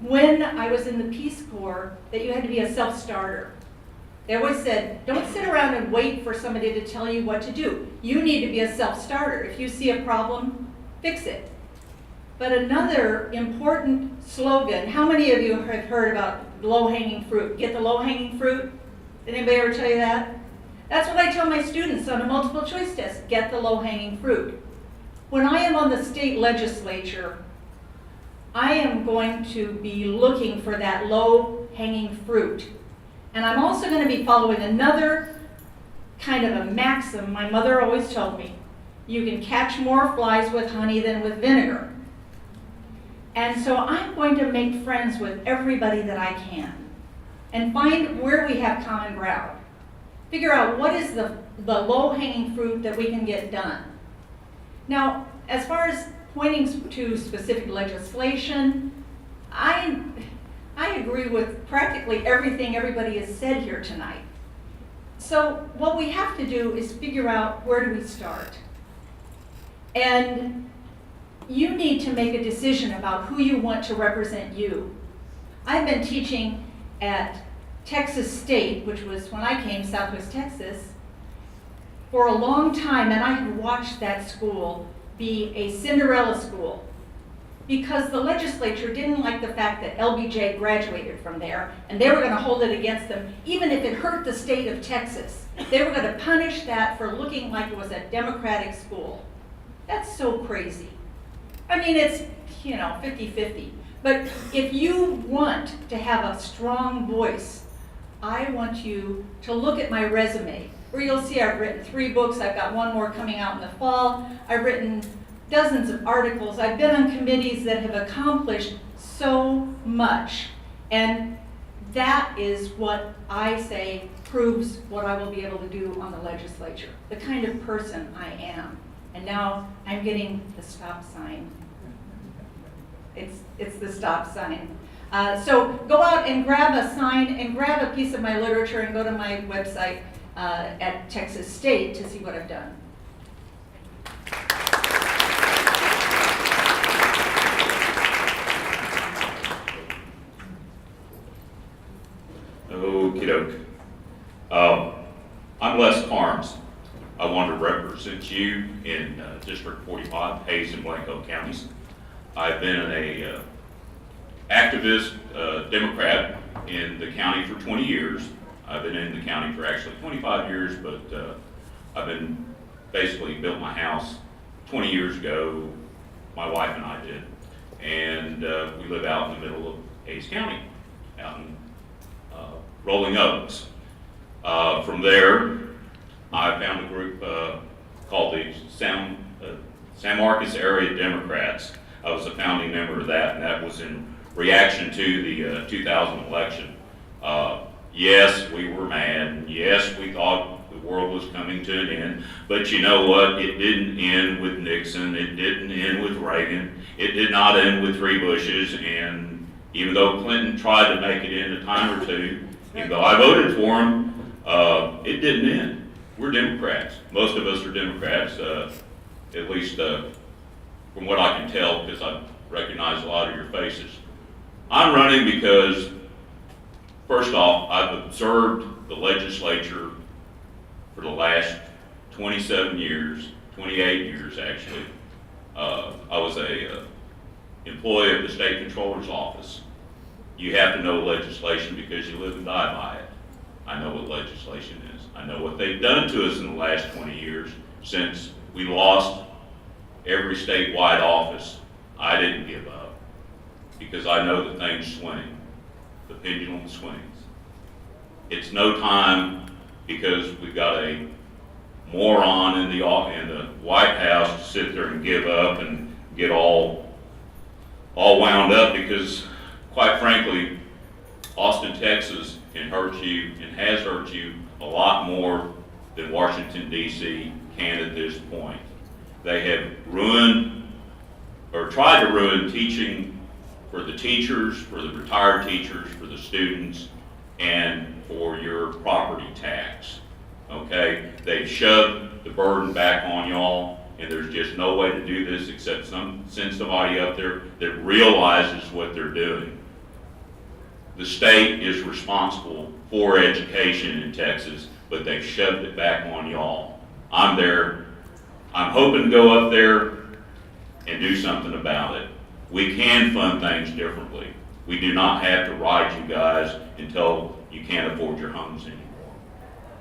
when I was in the Peace Corps that you had to be a self-starter. They always said, don't sit around and wait for somebody to tell you what to do. You need to be a self-starter. If you see a problem, fix it. But another important slogan, how many of you have heard about low-hanging fruit? Get the low-hanging fruit? Did anybody ever tell you that? That's what I tell my students on a multiple choice test, get the low-hanging fruit. When I am on the state legislature, I am going to be looking for that low-hanging fruit. And I'm also going to be following another kind of a maxim my mother always told me. You can catch more flies with honey than with vinegar. And so I'm going to make friends with everybody that I can and find where we have common ground. Figure out what is the low-hanging fruit that we can get done. Now, as far as pointing to specific legislation, I agree with practically everything everybody has said here tonight. So what we have to do is figure out where do we start. And you need to make a decision about who you want to represent you. I've been teaching at Texas State, which was when I came, Southwest Texas, for a long time, and I have watched that school be a Cinderella school because the legislature didn't like the fact that LBJ graduated from there, and they were going to hold it against them, even if it hurt the state of Texas. They were going to punish that for looking like it was a Democratic school. That's so crazy. I mean, it's, 50-50. But if you want to have a strong voice, I want you to look at my resume, where you'll see I've written 3 books. I've got 1 more coming out in the fall. I've written dozens of articles. I've been on committees that have accomplished so much. And that is what I say proves what I will be able to do on the legislature, the kind of person I am. And now I'm getting the stop sign. It's the stop sign. So go out and grab a sign and grab a piece of my literature and go to my website at Texas State to see what I've done. Okie doke. I'm Les Carnes. I want to represent you in District 45, Hayes and Blanco counties. I've been a activist Democrat in the county for 20 years. I've been in the county for actually 25 years, but I've been basically built my house 20 years ago. My wife and I did. And we live out in the middle of Hayes County, out in Rolling Oaks. From there, I found a group called the San Marcos Area Democrats. I was a founding member of that, and that was in reaction to the 2000 election. Yes, we were mad, and yes, we thought the world was coming to an end, but you know what? It didn't end with Nixon, it didn't end with Reagan, it did not end with 3 Bushes, and Even though Clinton tried to make it in a time or two, even though I voted for him, it didn't end. We're Democrats. Most of us are Democrats, at least from what I can tell, because I recognize a lot of your faces. I'm running because, first off, I've observed the legislature for the last 27 years, 28 years actually. I was a employee of the state controller's office. You have to know legislation because you live and die by it. I know what legislation is. I know what they've done to us in the last 20 years since we lost every statewide office. I didn't give up because I know that things swing. The pendulum swings. It's no time because we've got a moron in the White House to sit there and give up and get all wound up because, quite frankly, Austin, Texas can hurt you and has hurt you a lot more than Washington, D.C. can at this point. They have ruined or tried to ruin teaching for the teachers, for the retired teachers, for the students, and for your property tax. Okay? They've shoved the burden back on y'all, and there's just no way to do this except send somebody up there that realizes what they're doing. The state is responsible for education in Texas, but they've shoved it back on y'all. I'm there. I'm hoping to go up there and do something about it. We can fund things differently. We do not have to ride you guys until you can't afford your homes anymore.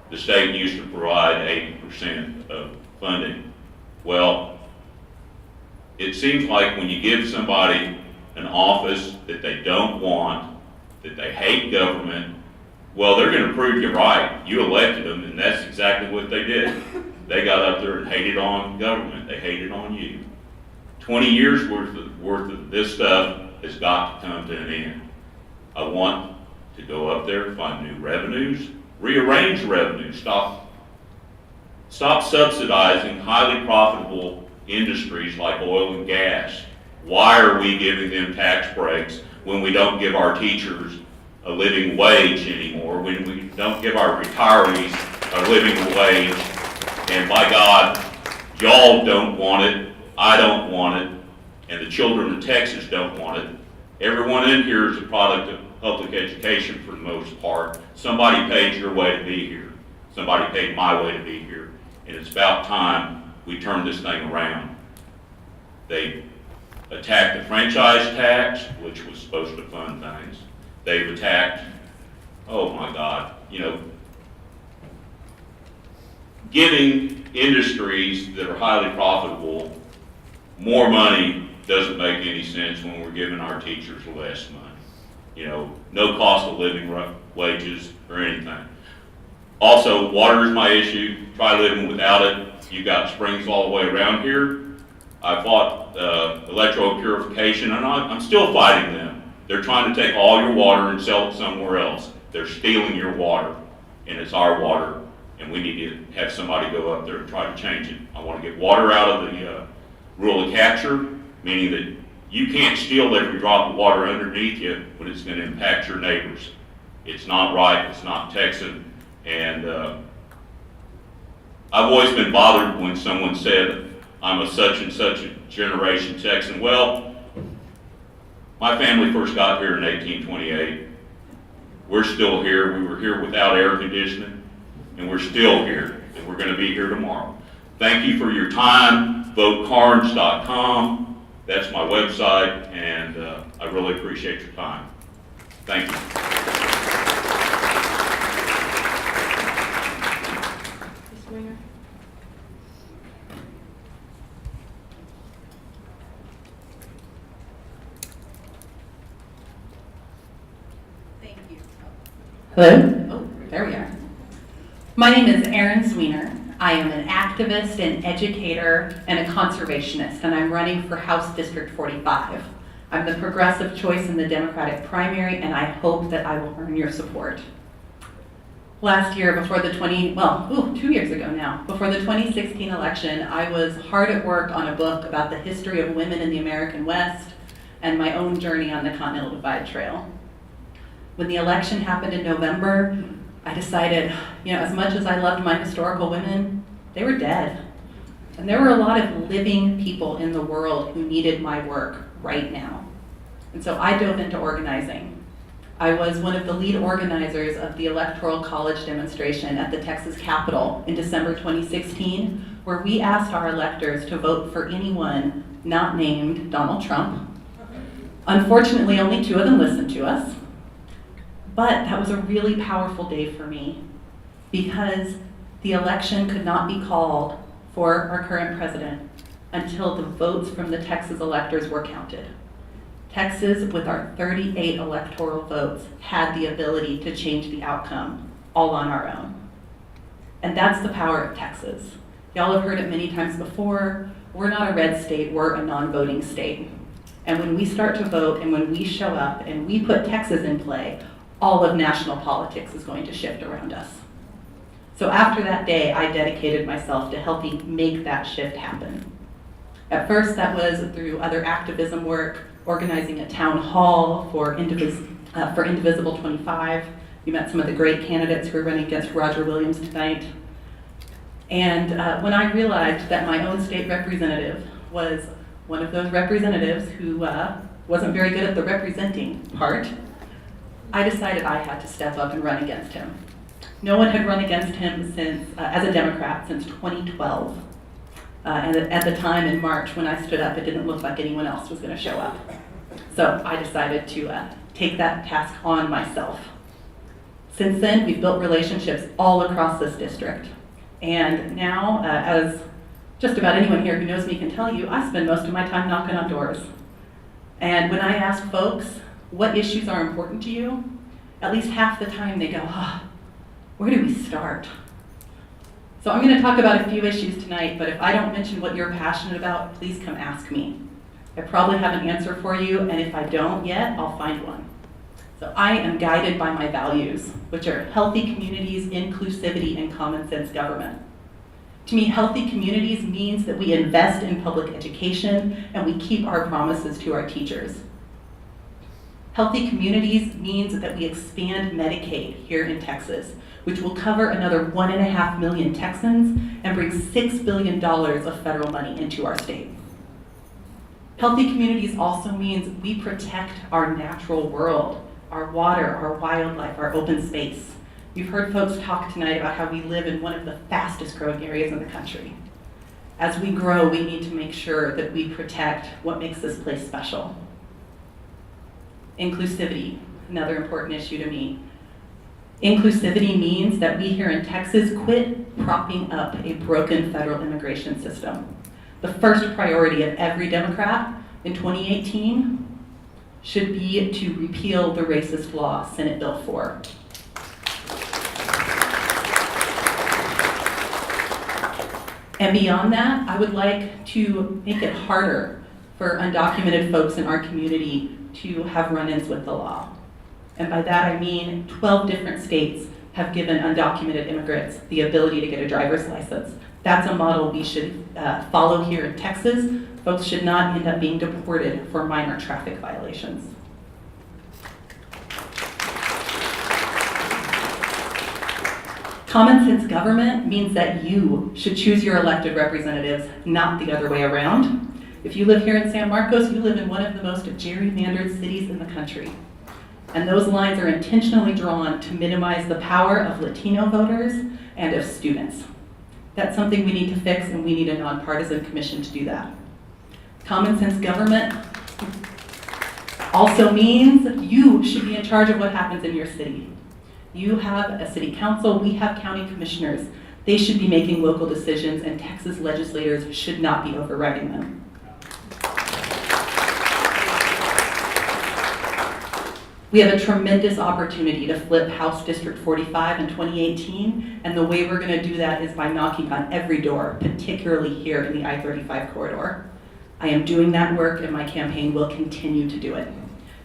The state used to provide 80% of funding. Well, it seems like when you give somebody an office that they don't want, that they hate government, well, they're going to prove you right. You elected them, and that's exactly what they did. They got up there and hated on government. They hated on you. 20 years worth of this stuff has got to come to an end. I want to go up there, find new revenues, rearrange revenues, stop subsidizing highly profitable industries like oil and gas. Why are we giving them tax breaks when we don't give our teachers a living wage anymore, when we don't give our retirees a living wage? And by God, y'all don't want it, I don't want it, and the children of Texas don't want it. Everyone in here is a product of public education for the most part. Somebody paid your way to be here. Somebody paid my way to be here. And it's about time we turn this thing around. They attacked the franchise tax, which was supposed to fund things. They've attacked, oh my God, giving industries that are highly profitable more money doesn't make any sense when we're giving our teachers less money. No cost of living wages or anything. Also, water is my issue. Try living without it. You've got springs all the way around here. I fought electro-purification, and I'm still fighting them. They're trying to take all your water and sell it somewhere else. They're stealing your water, and it's our water, and we need to have somebody go up there and try to change it. I want to get water out of the rule of capture, meaning that you can't steal every drop of water underneath you when it's going to impact your neighbors. It's not right, it's not Texan, and I've always been bothered when someone said, I'm a such and such a generation Texan. Well, my family first got here in 1828. We're still here. We were here without air conditioning, and we're still here, and we're going to be here tomorrow. Thank you for your time. VoteCarnes.com. That's my website, and I really appreciate your time. Thank you. Ms. Winger? Thank you. Hello? Oh, there we are. My name is Erin Sweener. I am an activist, an educator, and a conservationist, and I'm running for House District 45. I'm the progressive choice in the Democratic primary, and I hope that I will earn your support. Last year, before the 2 years ago now, before the 2016 election, I was hard at work on a book about the history of women in the American West and my own journey on the Continental Divide Trail. When the election happened in November, I decided, as much as I loved my historical women, they were dead. And there were a lot of living people in the world who needed my work right now. And so I dove into organizing. I was one of the lead organizers of the Electoral College demonstration at the Texas Capitol in December 2016, where we asked our electors to vote for anyone not named Donald Trump. Unfortunately, only 2 of them listened to us. But that was a really powerful day for me because the election could not be called for our current president until the votes from the Texas electors were counted. Texas, with our 38 electoral votes, had the ability to change the outcome all on our own. And that's the power of Texas. Y'all have heard it many times before. We're not a red state, we're a non-voting state. And when we start to vote and when we show up and we put Texas in play, all of national politics is going to shift around us. So after that day, I dedicated myself to helping make that shift happen. At first, that was through other activism work, organizing a town hall for Indivisible 25. You met some of the great candidates who are running against Roger Williams tonight. And when I realized that my own state representative was one of those representatives who wasn't very good at the representing part, I decided I had to step up and run against him. No one had run against him since, as a Democrat since 2012. And at the time in March when I stood up, it didn't look like anyone else was going to show up. So I decided to take that task on myself. Since then, we've built relationships all across this district. And now, as just about anyone here who knows me can tell you, I spend most of my time knocking on doors. And when I ask folks, what issues are important to you? At least half the time they go, where do we start? So I'm going to talk about a few issues tonight, but if I don't mention what you're passionate about, please come ask me. I probably have an answer for you, and if I don't yet, I'll find one. So I am guided by my values, which are healthy communities, inclusivity, and common sense government. To me, healthy communities means that we invest in public education and we keep our promises to our teachers. Healthy communities means that we expand Medicaid here in Texas, which will cover another 1.5 million Texans and bring $6 billion of federal money into our state. Healthy communities also means we protect our natural world, our water, our wildlife, our open space. You've heard folks talk tonight about how we live in one of the fastest growing areas in the country. As we grow, we need to make sure that we protect what makes this place special. Inclusivity, another important issue to me. Inclusivity means that we here in Texas quit propping up a broken federal immigration system. The first priority of every Democrat in 2018 should be to repeal the racist law, Senate Bill 4. And beyond that, I would like to make it harder for undocumented folks in our community to have run-ins with the law. And by that I mean 12 different states have given undocumented immigrants the ability to get a driver's license. That's a model we should follow here in Texas. Folks should not end up being deported for minor traffic violations. Common sense government means that you should choose your elected representatives, not the other way around. If you live here in San Marcos, you live in one of the most gerrymandered cities in the country. And those lines are intentionally drawn to minimize the power of Latino voters and of students. That's something we need to fix, and we need a nonpartisan commission to do that. Common sense government also means you should be in charge of what happens in your city. You have a city council, we have county commissioners. They should be making local decisions, and Texas legislators should not be overriding them. We have a tremendous opportunity to flip House District 45 in 2018, and the way we're going to do that is by knocking on every door, particularly here in the I-35 corridor. I am doing that work, and my campaign will continue to do it.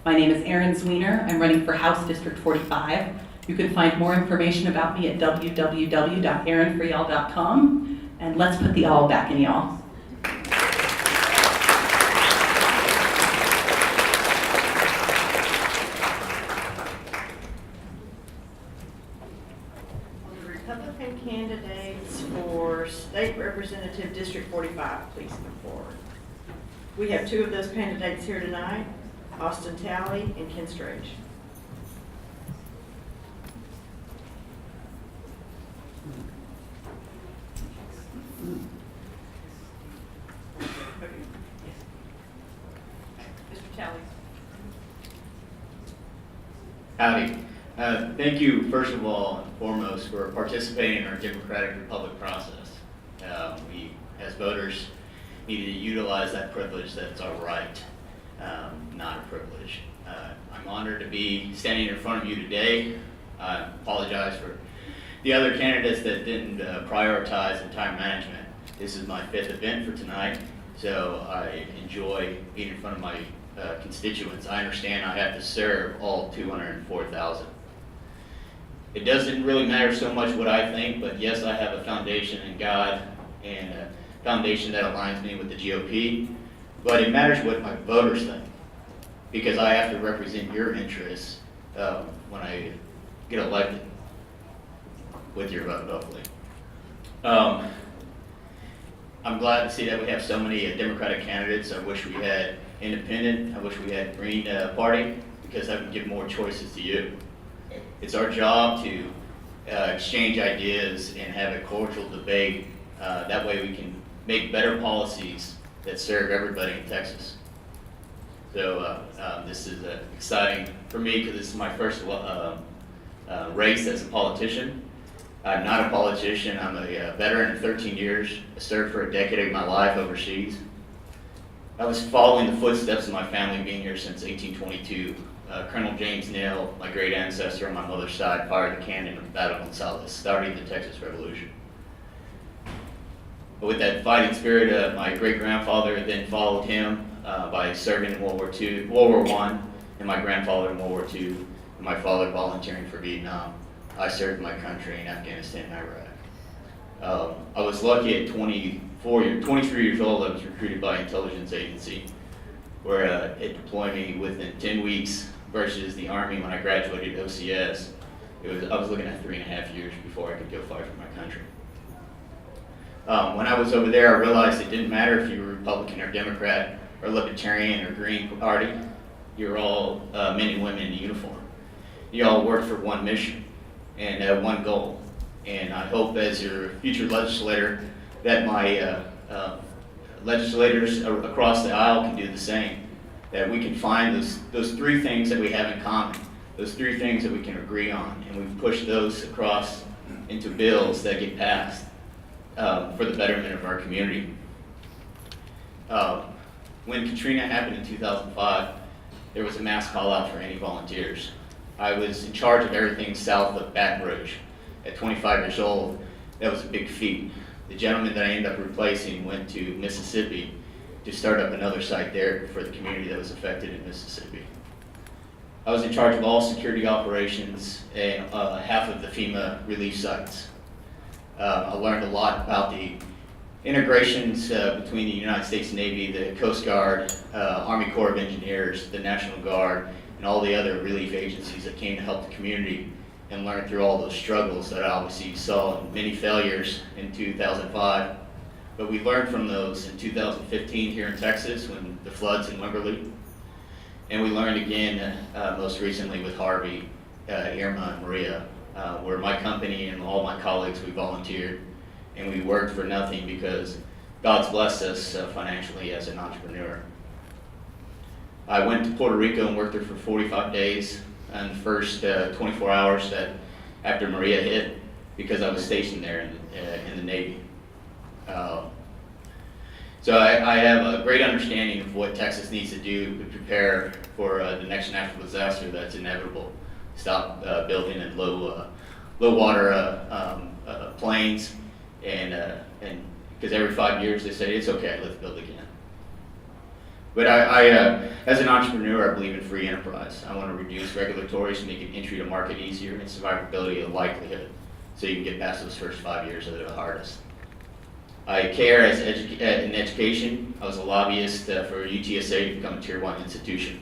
My name is Erin Zwiener. I'm running for House District 45. You can find more information about me at www.erinforyall.com, and let's put the all back in y'all. State Representative District 45, please come forward. We have two of those candidates here tonight, Austin Talley and Ken Strange. Mr. Talley. Howdy. Thank you, first of all and foremost, for participating in our democratic republic process. We, as voters, need to utilize that privilege that's our right, not a privilege. I'm honored to be standing in front of you today. I apologize for the other candidates that didn't prioritize in time management. This is my 5th event for tonight, so I enjoy being in front of my constituents. I understand I have to serve all 204,000. It doesn't really matter so much what I think, but yes, I have a foundation in God and a foundation that aligns me with the GOP, but it matters what my voters think, because I have to represent your interests when I get elected, with your vote, hopefully. I'm glad to see that we have so many Democratic candidates. I wish we had independent. I wish we had Green Party, because that would give more choices to you. It's our job to exchange ideas and have a cordial debate. That way we can make better policies that serve everybody in Texas. So this is exciting for me, because this is my first race as a politician. I'm not a politician. I'm a veteran of 13 years. I served for a decade of my life overseas. I was following the footsteps of my family, being here since 1822. Colonel James Neal, my great ancestor on my mother's side, fired the cannon of the Battle of Gonzales, starting the Texas Revolution. But with that fighting spirit, my great-grandfather then followed him by serving in World War I, and my grandfather in World War II, and my father volunteering for Vietnam. I served my country in Afghanistan and Iraq. I was lucky at 23 years old. I was recruited by an intelligence agency, where it deployed me within 10 weeks versus the Army when I graduated OCS. I was looking at 3.5 years before I could go fight for my country. When I was over there, I realized it didn't matter if you were Republican or Democrat or Libertarian or Green Party. You're all men and women in uniform. You all work for one mission and one goal. And I hope, as your future legislator, that my legislators across the aisle can do the same. That we can find those three things that we have in common, those three things that we can agree on, and we push those across into bills that get passed for the betterment of our community. When Katrina happened in 2005, there was a mass call out for any volunteers. I was in charge of everything south of Baton Rouge. At 25 years old, that was a big feat. The gentleman that I ended up replacing went to Mississippi to start up another site there for the community that was affected in Mississippi. I was in charge of all security operations and half of the FEMA relief sites. I learned a lot about the integrations between the United States Navy, the Coast Guard, Army Corps of Engineers, the National Guard, and all the other relief agencies that came to help the community, and learned through all those struggles that I obviously saw and many failures in 2005. But we learned from those in 2015 here in Texas when the floods in Wimberley. And we learned again most recently with Harvey, Irma, and Maria, where my company and all my colleagues, we volunteered and we worked for nothing because God's blessed us financially as an entrepreneur. I went to Puerto Rico and worked there for 45 days and the first 24 hours that after Maria hit, because I was stationed there in the Navy. So I have a great understanding of what Texas needs to do to prepare for the next natural disaster that's inevitable. Stop building in low water plains, and because every 5 years they say it's okay, let's build again. But I as an entrepreneur, I believe in free enterprise. I want to reduce regulatory to make entry to market easier and survivability and likelihood, so you can get past those first 5 years that are the hardest. I care as in education. I was a lobbyist for UTSA to become a Tier 1 institution.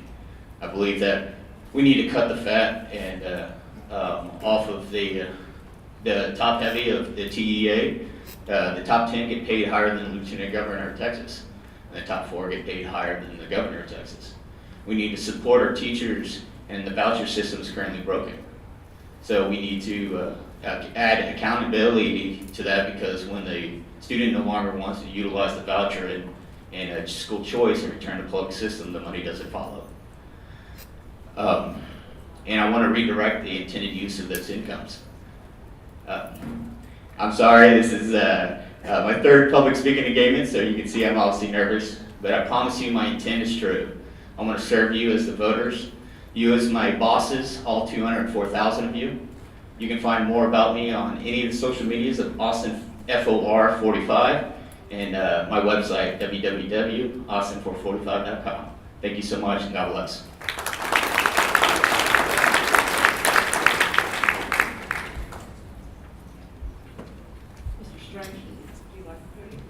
I believe that we need to cut the fat and off of the top heavy of the TEA The top 10 get paid higher than the Lieutenant Governor of Texas, and the top 4 get paid higher than the Governor of Texas. We need to support our teachers, and the voucher system is currently broken. So we need to add accountability to that, because when the student no longer wants to utilize the voucher in a school choice and return to public system, the money doesn't follow. And I want to redirect the intended use of those incomes. I'm sorry, this is my third public speaking engagement, so you can see I'm obviously nervous, but I promise you my intent is true. I want to serve you as the voters, you as my bosses, all 204,000 of you. You can find more about me on any of the social medias of Austin FOR 45 and my website, www.austin445.com. Thank you so much, and God bless. Mr. Strange, do you like the podium?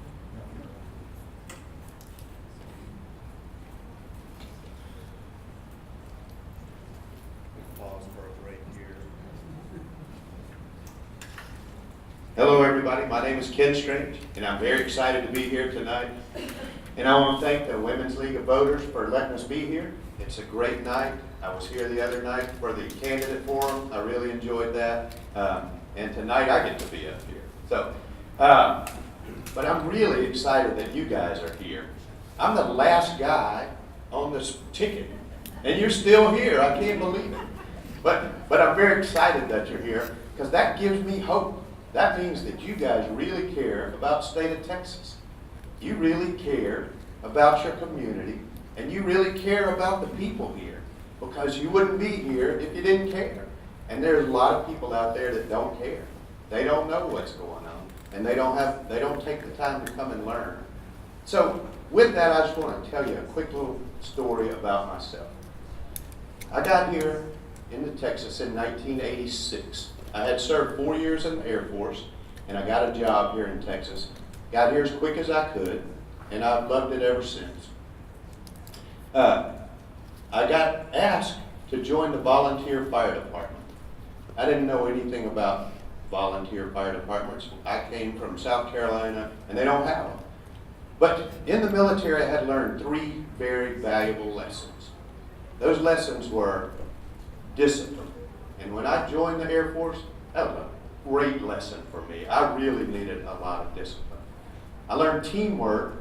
Pause for a break here. Hello, everybody. My name is Ken Strange, and I'm very excited to be here tonight. And I want to thank the Women's League of Voters for letting us be here. It's a great night. I was here the other night for the candidate forum. I really enjoyed that. And tonight I get to be up here. So, but I'm really excited that you guys are here. I'm the last guy on this ticket, and you're still here. I can't believe it. But I'm very excited that you're here, because that gives me hope. That means that you guys really care about the state of Texas. You really care about your community, and you really care about the people here, because you wouldn't be here if you didn't care. And there's a lot of people out there that don't care. They don't know what's going on, and they don't take the time to come and learn. So with that, I just want to tell you a quick little story about myself. I got here into Texas in 1986. I had served 4 years in the Air Force, and I got a job here in Texas. Got here as quick as I could, and I've loved it ever since. I got asked to join the volunteer fire department. I didn't know anything about volunteer fire departments. I came from South Carolina, and they don't have them. But in the military, I had learned 3 very valuable lessons. Those lessons were discipline. And when I joined the Air Force, that was a great lesson for me. I really needed a lot of discipline. I learned teamwork,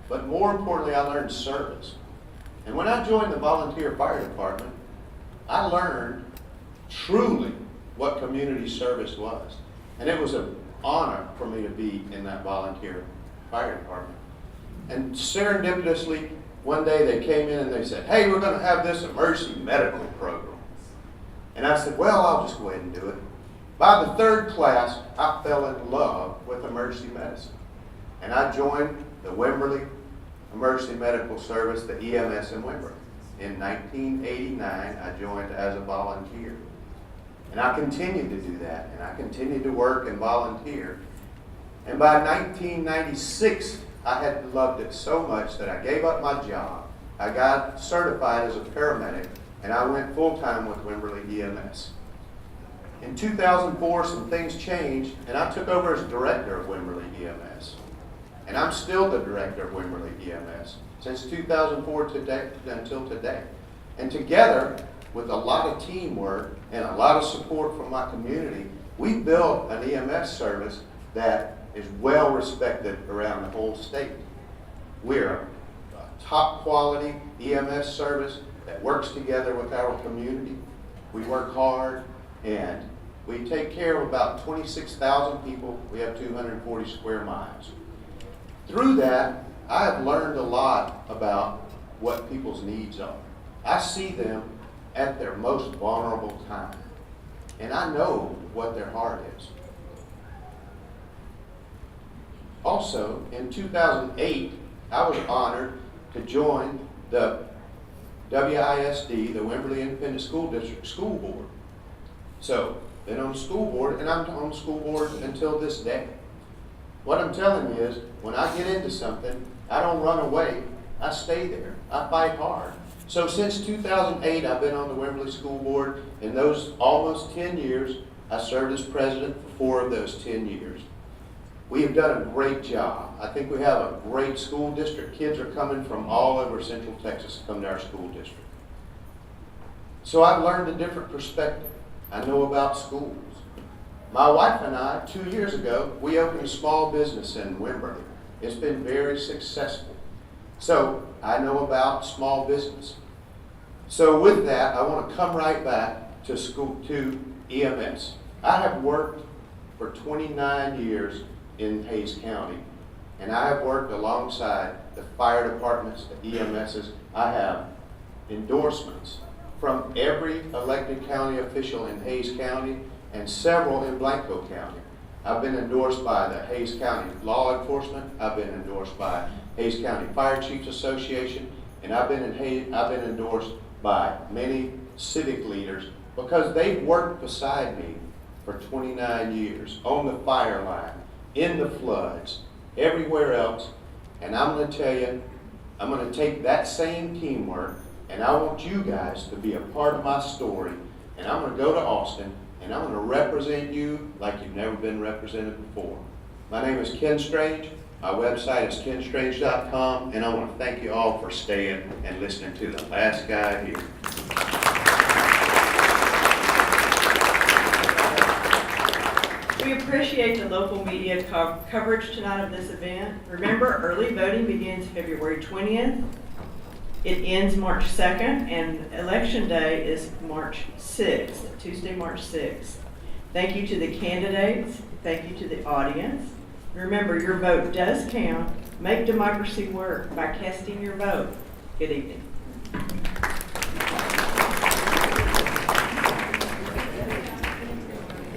but more importantly, I learned service. And when I joined the volunteer fire department, I learned truly what community service was. And it was an honor for me to be in that volunteer fire department. And serendipitously, one day they came in and they said, "Hey, we're going to have this emergency medical program." And I said, "Well, I'll just go ahead and do it." By the 3rd class, I fell in love with emergency medicine. And I joined the Wimberley Emergency Medical Service, the EMS in Wimberley. In 1989, I joined as a volunteer. And I continued to do that, and I continued to work and volunteer. And by 1996, I had loved it so much that I gave up my job. I got certified as a paramedic, and I went full-time with Wimberley EMS. In 2004, some things changed, and I took over as director of Wimberley EMS. And I'm still the director of Wimberley EMS since 2004 until today. And together, with a lot of teamwork and a lot of support from my community, we built an EMS service that is well respected around the whole state. We're a top quality EMS service that works together with our community. We work hard, and we take care of about 26,000 people. We have 240 square miles. Through that, I have learned a lot about what people's needs are. I see them at their most vulnerable time, and I know what their heart is. Also, in 2008, I was honored to join the WISD, the Wimberley Independent School District School Board. So, been on the school board, and I'm on the school board until this day. What I'm telling you is, when I get into something, I don't run away. I stay there. I fight hard. So since 2008, I've been on the Wimberley School Board. In those almost 10 years, I served as president for 4 of those 10 years. We have done a great job. I think we have a great school district. Kids are coming from all over Central Texas to come to our school district. So I've learned a different perspective. I know about schools. My wife and I, 2 years ago, we opened a small business in Wimberley. It's been very successful. So I know about small business. So with that, I want to come right back to school, to EMS. I have worked for 29 years in Hays County, and I have worked alongside the fire departments, the EMSs. I have endorsements from every elected county official in Hays County and several in Blanco County. I've been endorsed by the Hays County Law Enforcement. I've been endorsed by Hays County Fire Chiefs Association, and I've been endorsed by many civic leaders because they've worked beside me for 29 years on the fire line, in the floods, everywhere else. And I'm going to tell you, I'm going to take that same teamwork, and I want you guys to be a part of my story. And I'm going to go to Austin, and I'm going to represent you like you've never been represented before. My name is Ken Strange. My website is kenstrange.com, and I want to thank you all for staying and listening to the last guy here. We appreciate the local media coverage tonight of this event. Remember, early voting begins February 20th. It ends March 2nd, and Election Day is March 6th, Tuesday, March 6th. Thank you to the candidates. Thank you to the audience. Remember, your vote does count. Make democracy work by casting your vote. Good evening.